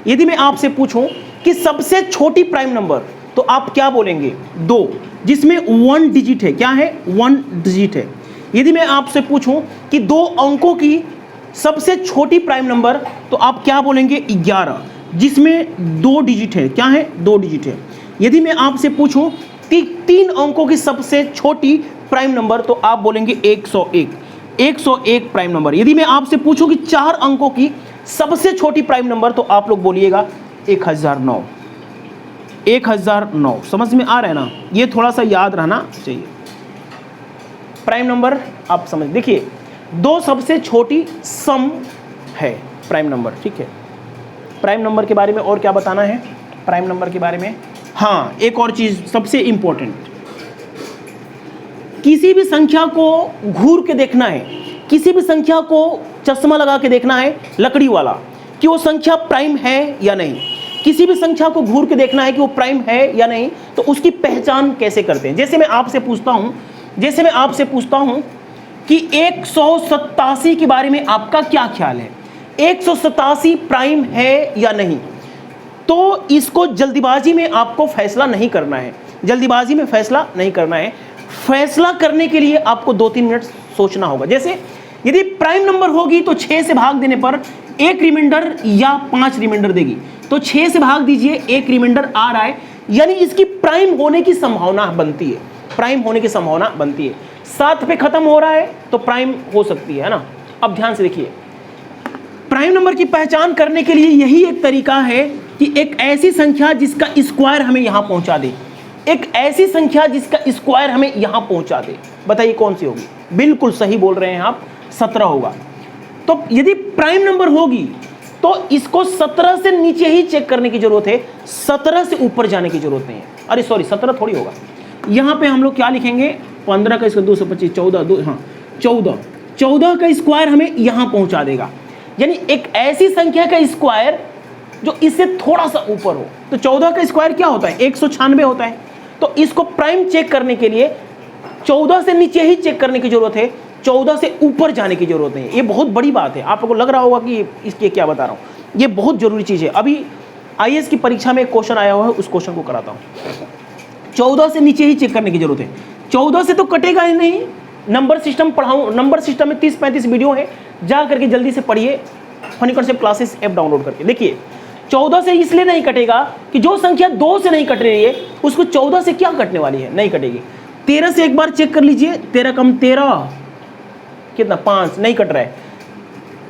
यदि मैं आपसे पूछूं कि सबसे छोटी प्राइम नंबर, तो आप क्या बोलेंगे? 2, जिसमें 1 डिजिट है। क्या है? 1 डिजिट है। यदि मैं आपसे पूछूं कि 2 अंकों की सबसे छोटी प्राइम नंबर, तो आप क्या बोलेंगे? 11, जिसमें 2 डिजिट है। क्या है? 2 डिजिट है। यदि मैं आपसे पूछूं कि 3 अंकों की सबसे छोटी प्राइम नंबर, तो आप बोलेंगे 101, 101 प्राइम नंबर। यदि मैं आपसे पूछूं कि 4 अंकों की सबसे छोटी प्राइम नंबर, तो आप लोग बोलिएगा 1009, 1009। समझ में आ रहा है ना? ये थोड़ा सा याद रहना चाहिए। प्राइम नंबर आप समझ, देखिए 2 सबसे छोटी सम है प्राइम नंबर, ठीक है। प्राइम नंबर के बारे में और क्या बताना है? प्राइम नंबर के बारे में, हाँ, एक और चीज सबसे इंपॉर्टेंट, किसी भी संख्या को घूर के देखना है, किसी भी संख्या को चश्मा लगा के देखना है लकड़ी वाला, कि वो संख्या प्राइम है या नहीं। किसी भी संख्या को घूर के देखना है कि वो प्राइम है या नहीं, तो उसकी पहचान कैसे करते हैं? जैसे मैं आपसे पूछता हूं कि 187 के बारे में आपका क्या ख्याल है? 187 प्राइम है या नहीं? तो इसको जल्दीबाजी में आपको फैसला नहीं करना है, जल्दीबाजी में फैसला नहीं करना है। फैसला करने के लिए आपको 2-3 मिनट सोचना होगा। जैसे यदि प्राइम नंबर होगी तो 6 से भाग देने पर 1 रिमाइंडर या 5 रिमाइंडर देगी, तो 6 से भाग दीजिए, 1 रिमाइंडर आ रहा है, यानी इसकी प्राइम होने की संभावना बनती है, प्राइम होने की संभावना बनती है। 7 पे खत्म हो रहा है तो प्राइम हो सकती है ना। अब ध्यान से देखिए, प्राइम नंबर की पहचान करने के लिए यही एक तरीका है कि एक ऐसी संख्या जिसका स्क्वायर हमें यहां पहुंचा दे, एक ऐसी संख्या जिसका स्क्वायर हमें यहां पहुंचा दे। बताइए कौन सी होगी? बिल्कुल सही बोल रहे हैं आप, 17 होगा। तो यदि प्राइम नंबर होगी तो इसको 17 से नीचे ही चेक करने की जरूरत है, 17 से ऊपर जाने की जरूरत नहीं है। अरे सॉरी, 17 थोड़ी होगा। यहां पे हम लोग क्या लिखेंगे? 15 का इसका 225, 14 का स्क्वायर हमें यहां पहुंचा देगा, यानी एक ऐसी संख्या का स्क्वायर जो इससे थोड़ा सा ऊपर हो। तो 14 का स्क्वायर क्या होता है? 196 होता है। तो इसको प्राइम चेक करने के लिए 14 से नीचे ही चेक करने की जरूरत है, 14 से ऊपर जाने की जरूरत नहीं है। ये बहुत बड़ी बात है, आपको लग रहा होगा कि इसके क्या बता रहा हूँ, ये बहुत जरूरी चीज़ है। अभी आईएएस की परीक्षा में एक क्वेश्चन आया हुआ है, उस क्वेश्चन को कराता हूँ। 14 से नीचे ही चेक करने की जरूरत है, 14 से तो कटेगा ही नहीं। नंबर सिस्टम पढ़ाऊँ, नंबर सिस्टम में 30-35 वीडियो है, जा करके जल्दी से पढ़िए, funny concept classes app download करके। देखिए 14 से इसलिए नहीं कटेगा कि जो संख्या 2 से नहीं कट रही है उसको 14 से क्या कटने वाली है, नहीं कटेगी। 13 से एक बार चेक कर लीजिए, 13 कम 13 कितना 5, नहीं कट रहा है।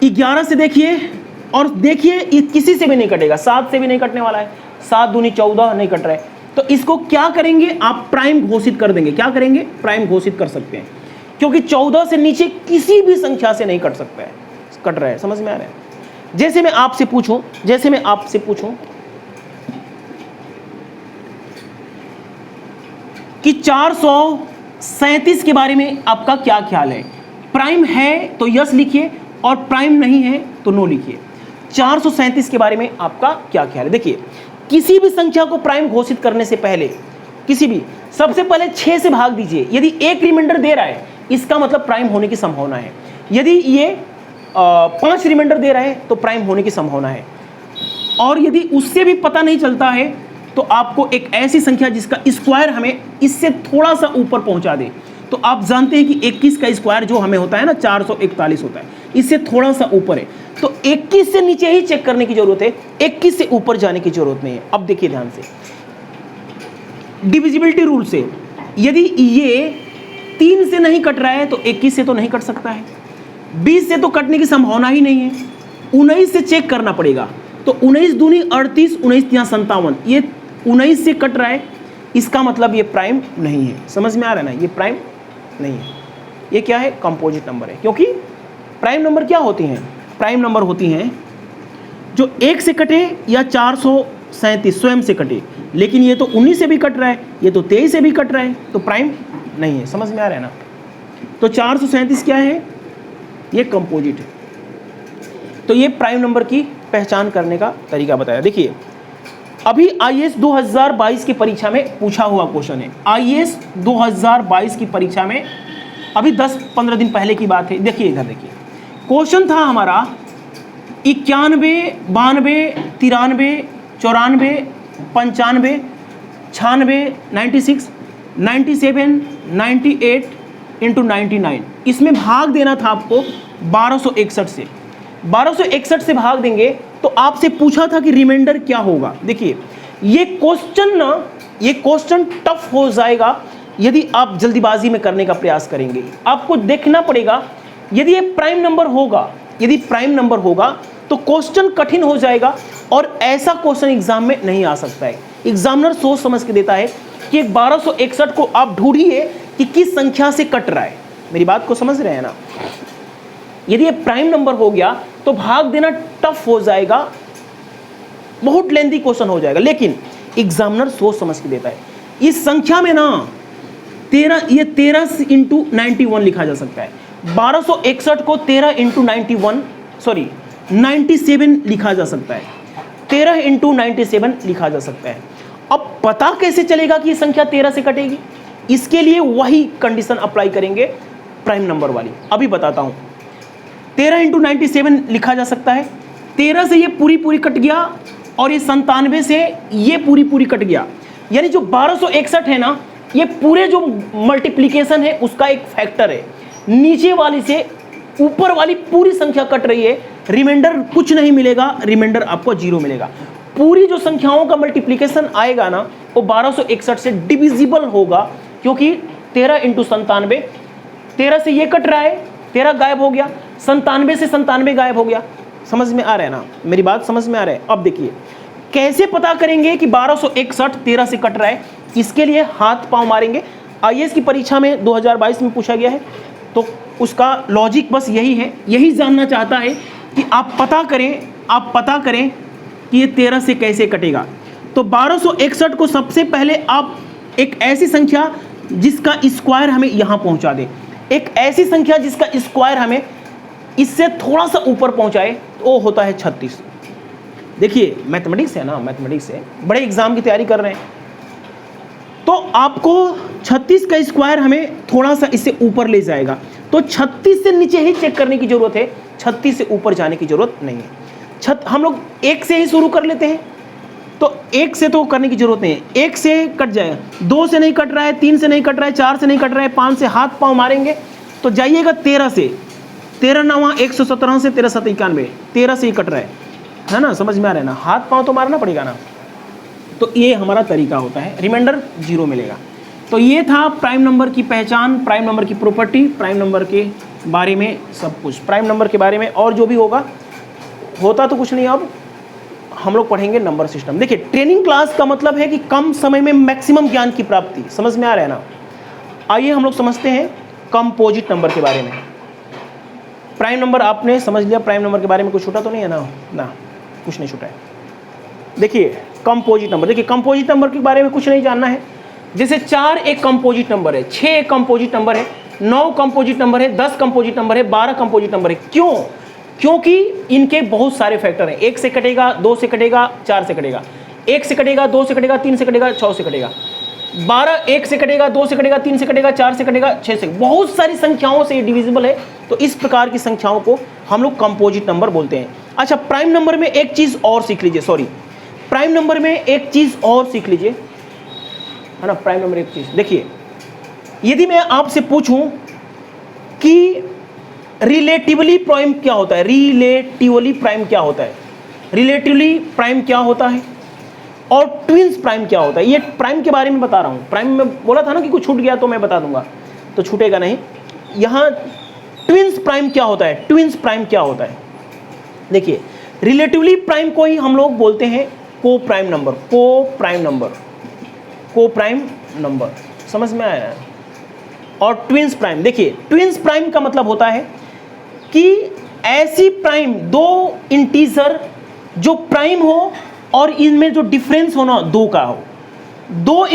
11 से देखिए, और देखिए किसी से भी नहीं कटेगा, 7 से भी नहीं कटने वाला है, 7 दूनी 14, नहीं कट रहा है। तो इसको क्या करेंगे, आप प्राइम घोषित कर देंगे। क्या करेंगे, प्राइम घोषित कर सकते हैं, क्योंकि 14 से नीचे किसी भी संख्या से नहीं कट सकता है, कट रहा है। समझ में आ रहा है? जैसे मैं आपसे पूछूं कि 437 के बारे में आपका क्या ख्याल है। प्राइम है तो यस लिखिए, और प्राइम नहीं है तो नो लिखिए। 437 के बारे में आपका क्या ख्याल है। देखिए किसी भी संख्या को प्राइम घोषित करने से पहले, किसी भी, सबसे पहले 6 से भाग दीजिए। यदि एक रिमाइंडर दे रहा है इसका मतलब प्राइम होने की संभावना है। यदि ये 5 रिमाइंडर दे रहा है तो प्राइम होने की संभावना है। और यदि उससे भी पता नहीं चलता है तो आपको एक ऐसी संख्या जिसका स्क्वायर हमें इससे थोड़ा सा ऊपर पहुंचा दे। तो आप जानते हैं कि 21 का स्क्वायर जो हमें होता है ना 441 होता है, इससे थोड़ा सा ऊपर है। तो 21 से नीचे ही चेक करने की जरूरत है, 21 से ऊपर जाने की जरूरत नहीं है। अब देखिए ध्यान से, डिविजिबिलिटी रूल से यदि ये 3 से नहीं कट रहा है तो 21 से तो नहीं कट सकता है, 20 से तो कटने की संभावना ही नहीं है, 19 से चेक करना पड़ेगा। तो 19 दूनी 38, 19 यहाँ 57, ये 19 से कट रहा है, इसका मतलब ये प्राइम नहीं है। समझ में आ रहा है ना, ये प्राइम नहीं है। ये क्या है, कंपोजिट नंबर है। क्योंकि प्राइम नंबर क्या होती हैं, प्राइम नंबर होती हैं जो 1 से कटे या 437 स्वयं से कटे। लेकिन ये तो 19 से भी कट रहा है, ये तो 23 से भी कट रहा है, तो प्राइम नहीं है। समझ में आ रहा है ना। तो 437 क्या है, ये कंपोजिट है। तो ये प्राइम नंबर की पहचान करने का तरीका बताया। देखिए अभी आईएएस 2022 की परीक्षा में पूछा हुआ क्वेश्चन है। आईएएस 2022 की परीक्षा में अभी 10-15 दिन पहले की बात है। देखिए इधर देखिए, क्वेश्चन था हमारा 91, 92, 93, 94, 95, 96, 96, 97, 98 इंटू 99। इसमें भाग देना था आपको 1261 से। 1261 से भाग देंगे तो आपसे पूछा था कि रिमाइंडर क्या होगा। देखिए ये क्वेश्चन टफ हो जाएगा यदि आप जल्दीबाजी में करने का प्रयास करेंगे। आपको देखना पड़ेगा, यदि ये प्राइम नंबर होगा, यदि प्राइम नंबर होगा तो क्वेश्चन कठिन हो जाएगा, और ऐसा क्वेश्चन एग्जाम में नहीं आ सकता है। एग्जामिनर सोच समझ के देता है कि 1261 को आप ढूंढिए कि किस संख्या से कट रहा है। मेरी बात को समझ रहे हैं ना। यदि ये प्राइम नंबर हो गया तो भाग देना टफ हो जाएगा, बहुत लेंथी क्वेश्चन हो जाएगा। लेकिन एग्जामिनर सोच समझ के देता है। इस संख्या में ना 13 इंटू 91 लिखा जा सकता है। 1261 को 13 इंटू 97 लिखा जा सकता है, 13 इंटू 97 लिखा जा सकता है। अब पता कैसे चलेगा कि ये संख्या 13 से कटेगी? इसके लिए वही कंडीशन अप्लाई करेंगे प्राइम नंबर वाली। अभी बताता हूं। 13 इंटू 97 लिखा जा सकता है। 13 से ये पूरी कट गया, और ये 97 से ये पूरी कट गया। यानी जो 1261 है ना, ये पूरे जो मल्टीप्लिकेशन है उसका एक फैक्टर है। नीचे वाली से ऊपर वाली पूरी संख्या कट रही है, रिमाइंडर कुछ नहीं मिलेगा, रिमाइंडर आपको 0 मिलेगा। पूरी जो संख्याओं का मल्टीप्लिकेशन आएगा ना वो 1261 से डिविजिबल होगा, क्योंकि 13 इंटू 97, 13 से ये कट रहा है, 13 गायब हो गया, 97 से 97 गायब हो गया। समझ में आ रहा है ना, मेरी बात समझ में आ रहा है। अब देखिए कैसे पता करेंगे कि 1261 13 से कट रहा है। इसके लिए हाथ पांव मारेंगे। आईएएस की परीक्षा में 2022 में पूछा गया है, तो उसका लॉजिक बस यही है, यही जानना चाहता है कि आप पता करें कि ये 13 से कैसे कटेगा। तो 1261 को सबसे पहले आप एक ऐसी संख्या जिसका स्क्वायर हमें यहाँ पहुँचा दे, एक ऐसी संख्या जिसका स्क्वायर हमें इससे थोड़ा सा ऊपर पहुँचाए, तो वो होता है 36। देखिए मैथमेटिक्स है ना, मैथमेटिक्स है, बड़े एग्जाम की तैयारी कर रहे हैं तो आपको 36 का स्क्वायर हमें थोड़ा सा इससे ऊपर ले जाएगा, तो 36 से नीचे ही चेक करने की जरूरत है, 36 से ऊपर जाने की जरूरत नहीं है। हम लोग 1 से ही शुरू कर लेते हैं, तो 1 से तो करने की जरूरत नहीं है, 1 से कट जाएगा, 2 से नहीं कट रहा है, 3 से नहीं कट रहा है, 4 से नहीं कट रहा है, 5 से हाथ पांव मारेंगे तो जाइएगा 13 से, 13 9 117 से 13 7 91, 13 से ही कट रहा है ना, समझ में आ रहा है ना, हाथ पांव तो मारना पड़ेगा ना। तो ये हमारा तरीका होता है, रिमाइंडर 0 मिलेगा। तो ये था प्राइम नंबर की पहचान, प्राइम नंबर की प्रॉपर्टी, प्राइम नंबर के बारे में सब कुछ, प्राइम नंबर के बारे में और जो भी होता तो कुछ नहीं। अब हम लोग पढ़ेंगे नंबर सिस्टम। देखिए ट्रेनिंग क्लास का मतलब है कि कम समय में मैक्सिमम ज्ञान की प्राप्ति, समझ में आ रहा है ना। आइए हम लोग समझते हैं कंपोजिट नंबर के बारे में। प्राइम नंबर आपने समझ लिया, प्राइम नंबर के बारे में कुछ छूटा तो नहीं है ना, कुछ नहीं छूटा है। देखिए कंपोजिट नंबर, देखिए कंपोजिट नंबर के बारे में कुछ नहीं जानना है। जैसे 4 एक कंपोजिट नंबर है, 6 एक कंपोजिट नंबर है, 9 कंपोजिट नंबर है, 10 कंपोजिट नंबर है, 12 कंपोजिट नंबर है। क्यों? क्योंकि इनके बहुत सारे फैक्टर हैं। 1 से कटेगा, 2 से कटेगा, 4 से कटेगा, 1 से कटेगा, 2 से कटेगा, 3 से कटेगा, 6 से कटेगा, 12 1 से कटेगा, 2 से कटेगा, 3 से कटेगा, 4 से कटेगा, 6 से, बहुत सारी संख्याओं से डिविजिबल है। तो इस प्रकार की संख्याओं को हम लोग कंपोजिट नंबर बोलते हैं। अच्छा, प्राइम नंबर में एक चीज और सीख लीजिए, प्राइम नंबर में एक चीज और सीख लीजिए, है ना। प्राइम नंबर एक चीज देखिए, यदि मैं आपसे पूछूं कि रिलेटिवली प्राइम क्या होता है, रिलेटिवली प्राइम क्या होता है, रिलेटिवली प्राइम क्या होता है और ट्विंस प्राइम क्या होता है, ये प्राइम के बारे में बता रहा हूं। प्राइम में बोला था ना कि कुछ छूट गया तो मैं बता दूंगा, तो छूटेगा नहीं। यहां ट्विंस प्राइम क्या होता है, ट्विंस प्राइम क्या होता है। देखिए रिलेटिवली प्राइम को ही हम लोग बोलते हैं को प्राइम नंबर, को प्राइम नंबर, को प्राइम नंबर, समझ में आया। और ट्विंस प्राइम, देखिए ट्विंस प्राइम का मतलब होता है कि ऐसी प्राइम, दो इंटीजर जो प्राइम हो और इनमें जो डिफरेंस हो ना 2 का हो, दो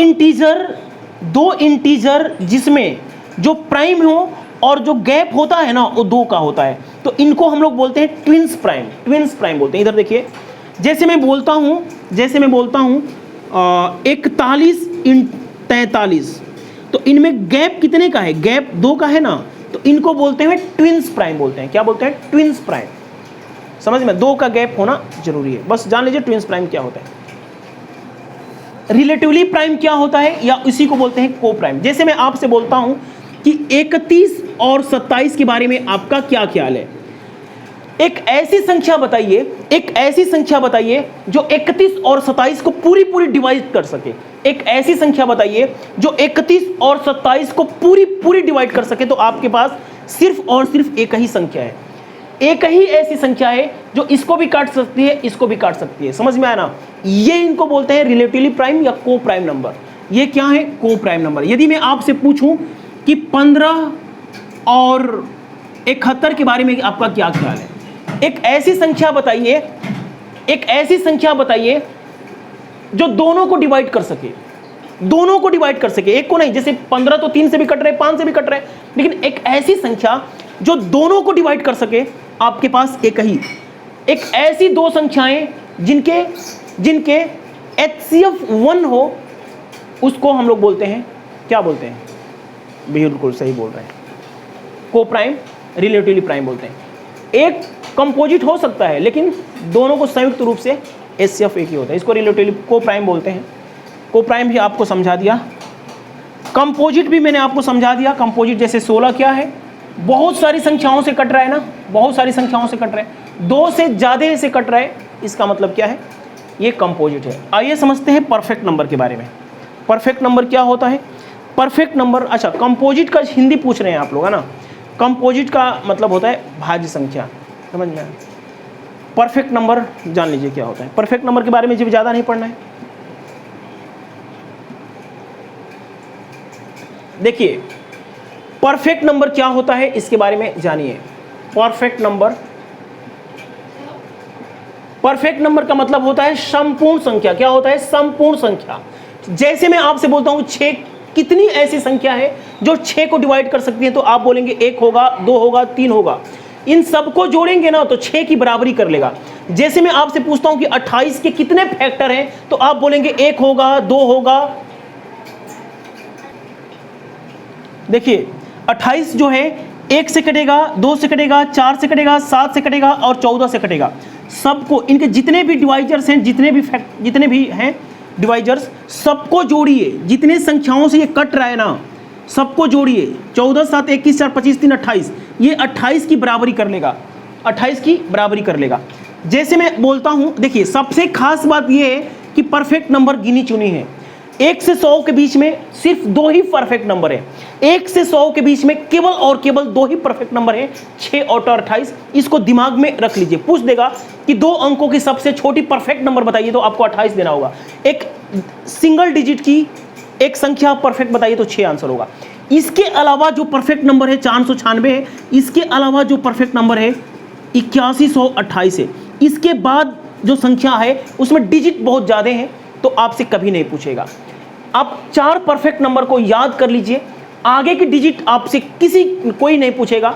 इंटीजर जिसमें जो प्राइम हो और जो गैप होता है ना वो 2 का होता है, तो इनको हम लोग बोलते हैं ट्विंस प्राइम, ट्विंस प्राइम बोलते हैं। इधर देखिए, जैसे मैं बोलता हूं 41 × 43, तो इनमें गैप कितने का है, गैप 2 का है ना, तो इनको बोलते हैं ट्विंस प्राइम बोलते हैं। क्या बोलते हैं? Twins prime. समझ में, 2 का गैप होना जरूरी है, बस जान लीजिए ट्विंस प्राइम क्या होता है। रिलेटिवली प्राइम क्या होता है, या इसी को बोलते हैं को प्राइम। जैसे मैं आपसे बोलता हूं कि 31 और 27 के बारे में आपका क्या ख्याल है, एक ऐसी संख्या बताइए जो 31 और 27 को पूरी डिवाइड कर सके। एक ऐसी संख्या बताइए जो 31 और 27 को पूरी डिवाइड कर सके। तो आपके पास सिर्फ और सिर्फ एक ही संख्या है, एक ही ऐसी संख्या है जो इसको भी काट सकती है, इसको भी काट सकती है। समझ में आया ना। ये इनको बोलते हैं रिलेटिवली प्राइम या को प्राइम नंबर। ये क्या है? को प्राइम नंबर। यदि मैं आपसे पूछूं कि 15 और 71 के बारे में आपका क्या ख्याल है, एक ऐसी संख्या बताइए जो दोनों को डिवाइड कर सके, एक को नहीं। जैसे 15 तो 3 से भी कट रहे, 5 से भी कट रहे, लेकिन एक ऐसी संख्या जो दोनों को डिवाइड कर सके, आपके पास एक ऐसी 2 संख्याएं जिनके HCF 1 हो, उसको हम लोग बोलते हैं, क्या बोलते हैं? बिल्कुल सही बोल रहे हैं, को प्राइम, रिलेटिवली प्राइम बोलते हैं। एक कंपोजिट हो सकता है लेकिन दोनों को संयुक्त रूप से HCF एक ही होता है, इसको रिलेटिवली को प्राइम बोलते हैं। को प्राइम भी आपको समझा दिया, कंपोजिट भी मैंने आपको समझा दिया। कंपोजिट जैसे 16 क्या है, बहुत सारी संख्याओं से कट रहा है ना, बहुत सारी संख्याओं से कट रहा है, 2 से ज़्यादा से कट रहा है, इसका मतलब क्या है? ये कंपोजिट है। आइए समझते हैं परफेक्ट नंबर के बारे में। परफेक्ट नंबर क्या होता है? परफेक्ट नंबर, अच्छा कंपोजिट का हिंदी पूछ रहे हैं आप लोग, है ना। कंपोजिट का मतलब होता है भाज्य संख्या, समझ में आया। परफेक्ट नंबर जान लीजिए क्या होता है। परफेक्ट नंबर के बारे में जब ज़्यादा नहीं पढ़ना है। देखिए परफेक्ट नंबर क्या होता है इसके बारे में जानिए। परफेक्ट नंबर का मतलब होता है संपूर्ण संख्या। क्या होता है? संपूर्ण संख्या। जैसे मैं आपसे बोलता हूं 6, कितनी ऐसी संख्या है जो 6 को डिवाइड कर सकती है, तो आप बोलेंगे 1 होगा, 2 होगा, 3 होगा। इन सबको जोड़ेंगे ना तो 6 की बराबरी कर लेगा। जैसे मैं आपसे पूछता हूं कि 28 के कितने फैक्टर हैं, तो आप बोलेंगे 1 होगा, 2 होगा, देखिए 28 जो है 1 से कटेगा, 2 से कटेगा, 4 से कटेगा, 7 से कटेगा और 14 से कटेगा। सबको, इनके जितने भी डिवाइजर्स हैं, जितने भी हैं डिवाइजर्स, सबको जोड़िए। जितने संख्याओं से ये कट रहा है ना, सबको जोड़िए। 14, 7, 21, 4, 25, 3, 28, ये 28 की बराबरी कर लेगा, 28 की बराबरी कर लेगा। जैसे मैं बोलता हूं, देखिए सबसे खास बात ये है कि परफेक्ट नंबर गिनी चुनी है। 1 से 100 के बीच में सिर्फ 2 ही परफेक्ट नंबर है। 1 से 100 के बीच में केवल और केवल 2 ही परफेक्ट नंबर है, 6 और 28। इसको दिमाग में रख लीजिए। पूछ देगा कि 2 अंकों की सबसे छोटी परफेक्ट नंबर बताइए, तो आपको 28 देना होगा। एक सिंगल डिजिट की एक संख्या परफेक्ट बताइए तो 6 आंसर होगा। इसके अलावा जो परफेक्ट नंबर है 496 है। इसके अलावा जो परफेक्ट नंबर है 8128 है। इसके बाद जो संख्या है उसमें डिजिट बहुत ज़्यादा है, तो आपसे कभी नहीं पूछेगा। आप 4 परफेक्ट नंबर को याद कर लीजिए, आगे की डिजिट आपसे कोई नहीं पूछेगा।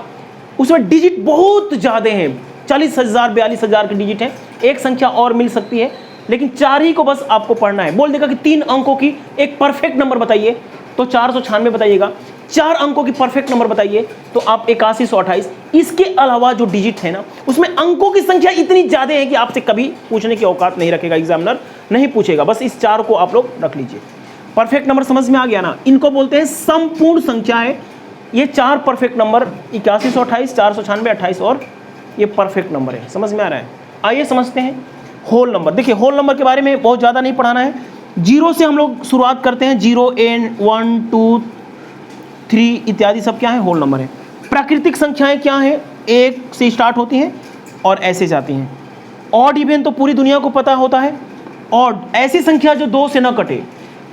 उसमें डिजिट बहुत ज़्यादा हैं, 40,000 42,000 की डिजिट है। एक संख्या और मिल सकती है, लेकिन 4 ही को बस आपको पढ़ना है। बोल देगा कि 3 अंकों की एक परफेक्ट नंबर बताइए, तो 496 बताइएगा। 4 अंकों की परफेक्ट नंबर बताइए, तो आप 8128। इसके अलावा जो डिजिट है ना, उसमें अंकों की संख्या इतनी ज़्यादा है कि आपसे कभी पूछने की औकात नहीं रखेगा, एग्जामिनर नहीं पूछेगा। बस इस 4 को आप लोग रख लीजिए। परफेक्ट नंबर समझ में आ गया ना? इनको बोलते हैं संपूर्ण संख्या है। ये 4 परफेक्ट नंबर 8128, 496, 28 और ये परफेक्ट नंबर है। समझ में आ रहा है? आइए समझते हैं होल नंबर। देखिए होल नंबर के बारे में बहुत ज़्यादा नहीं पढ़ाना है। 0 से हम लोग शुरुआत करते हैं। 0, एन, 1, 2, 3 इत्यादि सब क्या है? होल नंबर है। प्राकृतिक संख्याएं क्या हैं? 1 से स्टार्ट होती हैं और ऐसे जाती हैं। ऑड इवन तो पूरी दुनिया को पता होता है। ऑड ऐसी संख्या जो 2 से न कटे,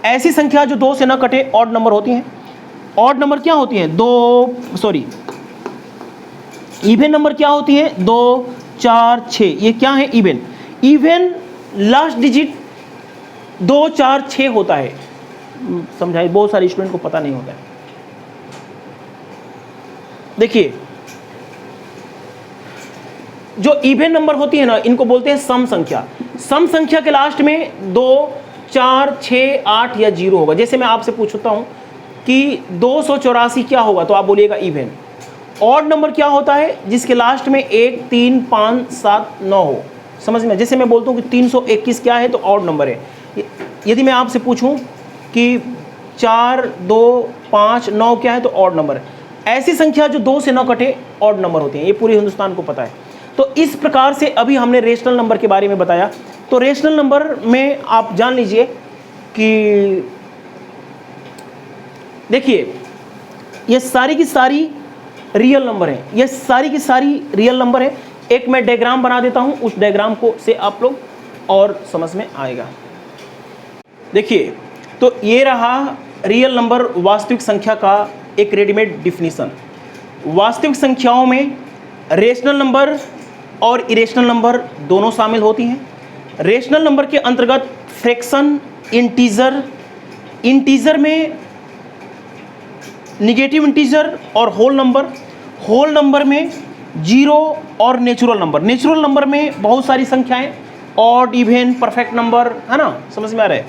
ऐसी संख्या जो 2 से न कटे ऑड नंबर होती हैं। ऑड नंबर क्या होती हैं? इवन नंबर क्या होती है? 2, 4, 6। ये क्या है? इवन। इवन लास्ट डिजिट 2, 4, 6 होता है। समझाइए, बहुत सारे स्टूडेंट को पता नहीं होता है। देखिए जो इवन नंबर होती है ना, इनको बोलते हैं सम संख्या। सम संख्या के लास्ट में 2, 4, 6, 8 या 0 होगा। जैसे मैं आपसे पूछता हूं कि 284 क्या होगा, तो आप बोलिएगा इवन। ऑड नंबर क्या होता है? जिसके लास्ट में 1, 3, 5, 7, 9 हो। समझ में? जैसे मैं बोलता हूँ कि 321 क्या है, तो ऑड नंबर है। यदि मैं आपसे पूछूं कि 4, 2, 5, 9 क्या है, तो ऑड नंबर है। ऐसी संख्या जो 2 से न कटे ऑड नंबर होती हैं। ये पूरे हिंदुस्तान को पता है। तो इस प्रकार से अभी हमने रेशनल नंबर के बारे में बताया। तो रेशनल नंबर में आप जान लीजिए कि देखिए ये सारी की सारी रियल नंबर है। ये सारी की सारी रियल नंबर है। एक मैं डायग्राम बना देता हूं, उस डायग्राम को से आप लोग और समझ में आएगा। देखिए तो ये रहा रियल नंबर, वास्तविक संख्या का एक रेडीमेड डिफिनीशन। वास्तविक संख्याओं में रेशनल नंबर और इरेशनल नंबर दोनों शामिल होती हैं। रेशनल नंबर के अंतर्गत फ्रैक्शन, इंटीजर में निगेटिव इंटीजर और होल नंबर में 0 और नेचुरल नंबर में बहुत सारी संख्याएं, ऑड, इवन, परफेक्ट नंबर, है ना? समझ में आ रहा है?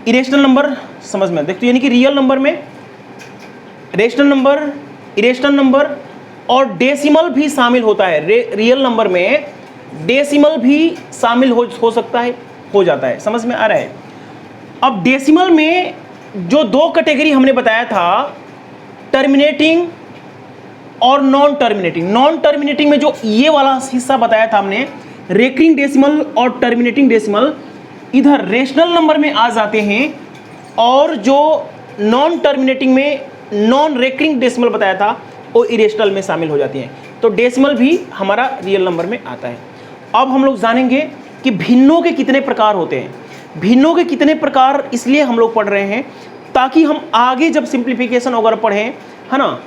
इरेशनल नंबर समझ में देखते, यानी कि रियल नंबर में रेशनल नंबर, इरेशनल नंबर और डेसिमल भी शामिल होता है। रियल नंबर में डेसिमल भी शामिल हो सकता है, हो जाता है। समझ में आ रहा है? अब डेसिमल में जो 2 कैटेगरी हमने बताया था, टर्मिनेटिंग और नॉन टर्मिनेटिंग में जो ये वाला हिस्सा बताया था हमने, रेकरिंग डेसिमल और टर्मिनेटिंग डेसिमल, इधर रेशनल नंबर में आ जाते हैं। और जो नॉन टर्मिनेटिंग में नॉन रेकरिंग डेसिमल बताया था, वो इरेशनल में शामिल हो जाती हैं। तो डेसिमल भी हमारा रियल नंबर में आता है। अब हम लोग जानेंगे कि भिन्नों के कितने प्रकार होते हैं। भिन्नों के कितने प्रकार इसलिए हम लोग पढ़ रहे हैं ताकि हम आगे जब सिंप्लीफिकेशन वगैरह पढ़ें, है ना,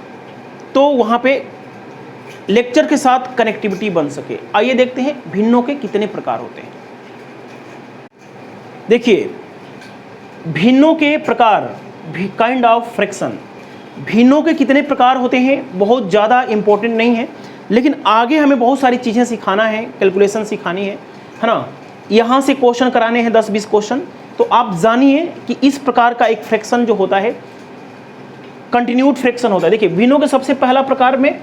तो वहाँ पे लेक्चर के साथ कनेक्टिविटी बन सके। आइए देखते हैं भिन्नों के कितने प्रकार होते हैं। देखिए भिन्नों के प्रकार, काइंड ऑफ फ्रैक्शन, भिन्नों के कितने प्रकार होते हैं बहुत ज़्यादा इंपॉर्टेंट नहीं है, लेकिन आगे हमें बहुत सारी चीज़ें सिखाना है, कैलकुलेशन सिखानी है ना। यहाँ से क्वेश्चन कराने हैं 10-20 क्वेश्चन। तो आप जानिए कि इस प्रकार का एक फ्रैक्शन जो होता है कंटिन्यूड फ्रिक्शन होता है। देखिए भिन्नों के सबसे पहला प्रकार में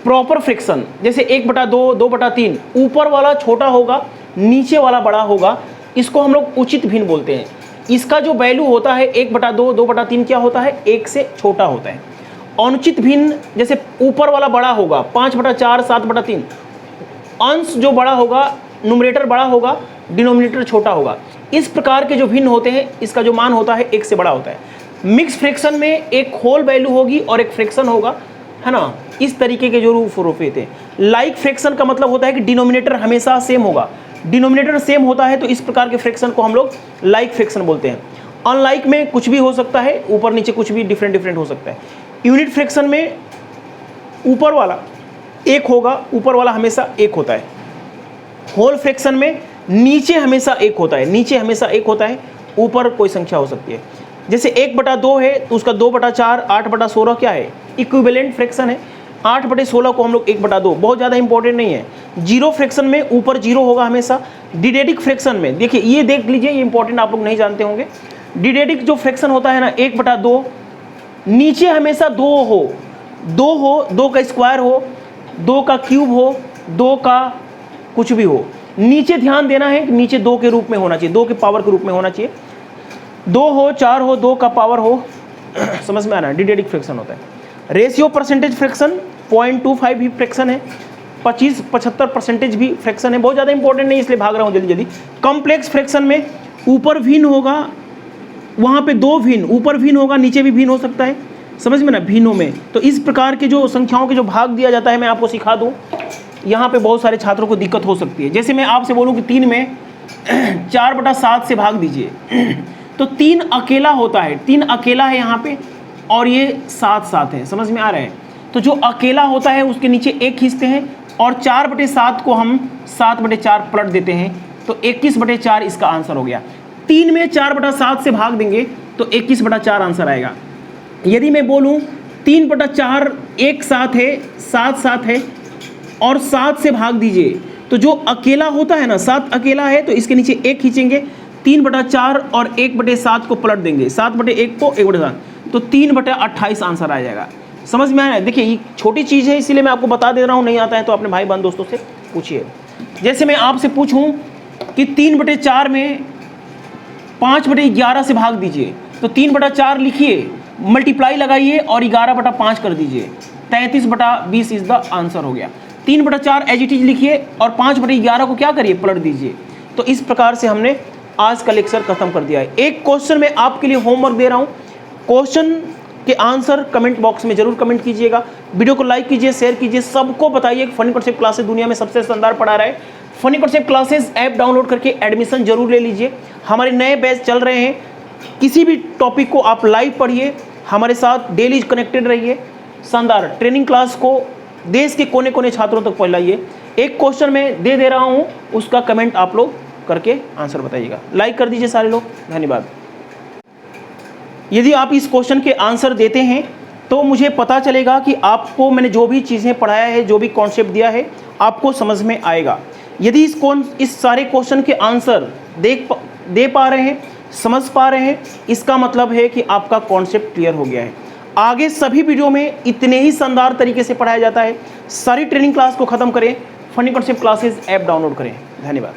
प्रॉपर फ्रिक्शन, जैसे 1/2, 2/3, ऊपर वाला छोटा होगा, नीचे वाला बड़ा होगा, इसको हम लोग उचित भिन्न बोलते हैं। इसका जो वैल्यू होता है 1/2, 2/3 क्या होता है, 1 से छोटा होता है। अनुचित भिन्न जैसे ऊपर वाला बड़ा होगा 5/4, 7/3, अंश जो बड़ा होगा, न्यूमरेटर बड़ा होगा, डिनोमिनेटर छोटा होगा। इस प्रकार के जो भिन्न होते हैं इसका जो मान होता है 1 से बड़ा होता है। मिक्स फ्रिक्शन में एक होल वैल्यू होगी और एक फ्रिक्शन होगा, है ना। इस तरीके के जो रूप होते हैं। लाइक फ्रिक्शन का मतलब होता है कि डिनोमिनेटर हमेशा सेम होगा। डिनोमिनेटर सेम होता है तो इस प्रकार के फ्रिक्शन को हम लोग लाइक फ्रिक्शन बोलते हैं। अनलाइक में कुछ भी हो सकता है, ऊपर नीचे कुछ भी डिफरेंट हो सकता है। यूनिट फ्रिक्शन में ऊपर वाला एक होगा, ऊपर वाला हमेशा एक होता है। होल फ्रिक्शन में नीचे हमेशा एक होता है, नीचे हमेशा एक होता है, ऊपर कोई संख्या हो सकती है। जैसे 1/2 है तो उसका 2/4, 8/16 क्या है, इक्विवेलेंट फ्रिक्शन है। 8/16 को हम लोग 1/2, बहुत ज़्यादा इंपॉर्टेंट नहीं है। जीरो फ्रिक्शन में ऊपर जीरो होगा हमेशा। डिडेटिक फ्रिक्शन में देखिए, ये देख लीजिए, ये इंपॉर्टेंट आप लोग नहीं जानते होंगे। डिडेटिक जो फ्रिक्शन होता है ना, 1/2, नीचे हमेशा 2 हो, 2 का स्क्वायर हो, 2 का क्यूब हो, 2 का कुछ भी हो। नीचे ध्यान देना है कि नीचे 2 के रूप में होना चाहिए, 2 के पावर के रूप में होना चाहिए। 2 हो, 4 हो, 2 का पावर हो, समझ में आ रहा है, डिडेटिक फ्रिक्शन होता है। रेशियो परसेंटेज फ्रिक्शन 0.25 भी फ्रिक्शन है, 25-75% भी फ्रिक्शन है। बहुत ज़्यादा इंपॉर्टेंट नहीं, इसलिए भाग रहा हूँ जल्दी। कॉम्प्लेक्स फ्रिक्शन में ऊपर भिन्न होगा, वहाँ पे 2 भिन्न, ऊपर भिन्न होगा, नीचे भी भिन्न हो सकता है, समझ में ना, भिन्नों में। तो इस प्रकार के जो संख्याओं के जो भाग दिया जाता है, मैं आपको सिखा दूँ। यहाँ पे बहुत सारे छात्रों को दिक्कत हो सकती है। जैसे मैं आपसे बोलूँ कि 3 में 4/7 से भाग दीजिए, तो 3 अकेला होता है, 3 अकेला है यहाँ पे, और ये 7 है, समझ में आ रहा है। तो जो अकेला होता है उसके नीचे 1 खींचते हैं, और 4/7 को हम 7/4 पलट देते हैं, तो 21/4 इसका आंसर हो गया। 3 में 4/7 से भाग देंगे तो 21/4 आंसर आएगा। यदि मैं बोलूँ 3/4 एक 7 है, 7 है, और 7 से भाग दीजिए, तो जो अकेला होता है ना, 7 अकेला है तो इसके नीचे 1 खींचेंगे, 3/4 और 1/7 को पलट देंगे, 7/1 को 1/7, तो 3/28 आंसर आ जाएगा। समझ में आया? देखिए ये छोटी चीज़ है, इसीलिए मैं आपको बता दे रहा हूँ। नहीं आता है तो अपने भाई बहन दोस्तों से पूछिए। जैसे मैं आपसे पूछूं कि 3/4 में 5/11 से भाग दीजिए, तो 3/4 लिखिए, मल्टीप्लाई लगाइए और 11/5 कर दीजिए, 33/20 इज द आंसर हो गया। 3/4 एज इट इज लिखिए और 5/11 को क्या करिए, पलट दीजिए। तो इस प्रकार से हमने आज का लेक्चर खत्म कर दिया है। एक क्वेश्चन में आपके लिए होमवर्क दे रहा हूँ, क्वेश्चन के आंसर कमेंट बॉक्स में जरूर कमेंट कीजिएगा। वीडियो को लाइक कीजिए, शेयर कीजिए, सबको बताइए कि फनी कॉन्सेप्ट क्लासेस दुनिया में सबसे शानदार पढ़ा रहा है। Funny concept classes app download करके एडमिशन जरूर ले लीजिए। हमारे नए बैच चल रहे हैं, किसी भी टॉपिक को आप लाइव पढ़िए, हमारे साथ डेली कनेक्टेड रहिए। शानदार ट्रेनिंग क्लास को देश के कोने कोने छात्रों तक पहुँचाइए। एक क्वेश्चन मैं दे रहा हूँ, उसका कमेंट आप लोग करके आंसर बताइएगा। लाइक कर दीजिए सारे लोग, धन्यवाद। यदि आप इस क्वेश्चन के आंसर देते हैं तो मुझे पता चलेगा कि आपको मैंने जो भी चीज़ें पढ़ाया है, जो भी कॉन्सेप्ट दिया है, आपको समझ में आएगा। यदि इस सारे क्वेश्चन के आंसर दे पा रहे हैं, समझ पा रहे हैं, इसका मतलब है कि आपका कॉन्सेप्ट क्लियर हो गया है। आगे सभी वीडियो में इतने ही शानदार तरीके से पढ़ाया जाता है। सारी ट्रेनिंग क्लास को ख़त्म करें, funny concept classes app download करें। धन्यवाद।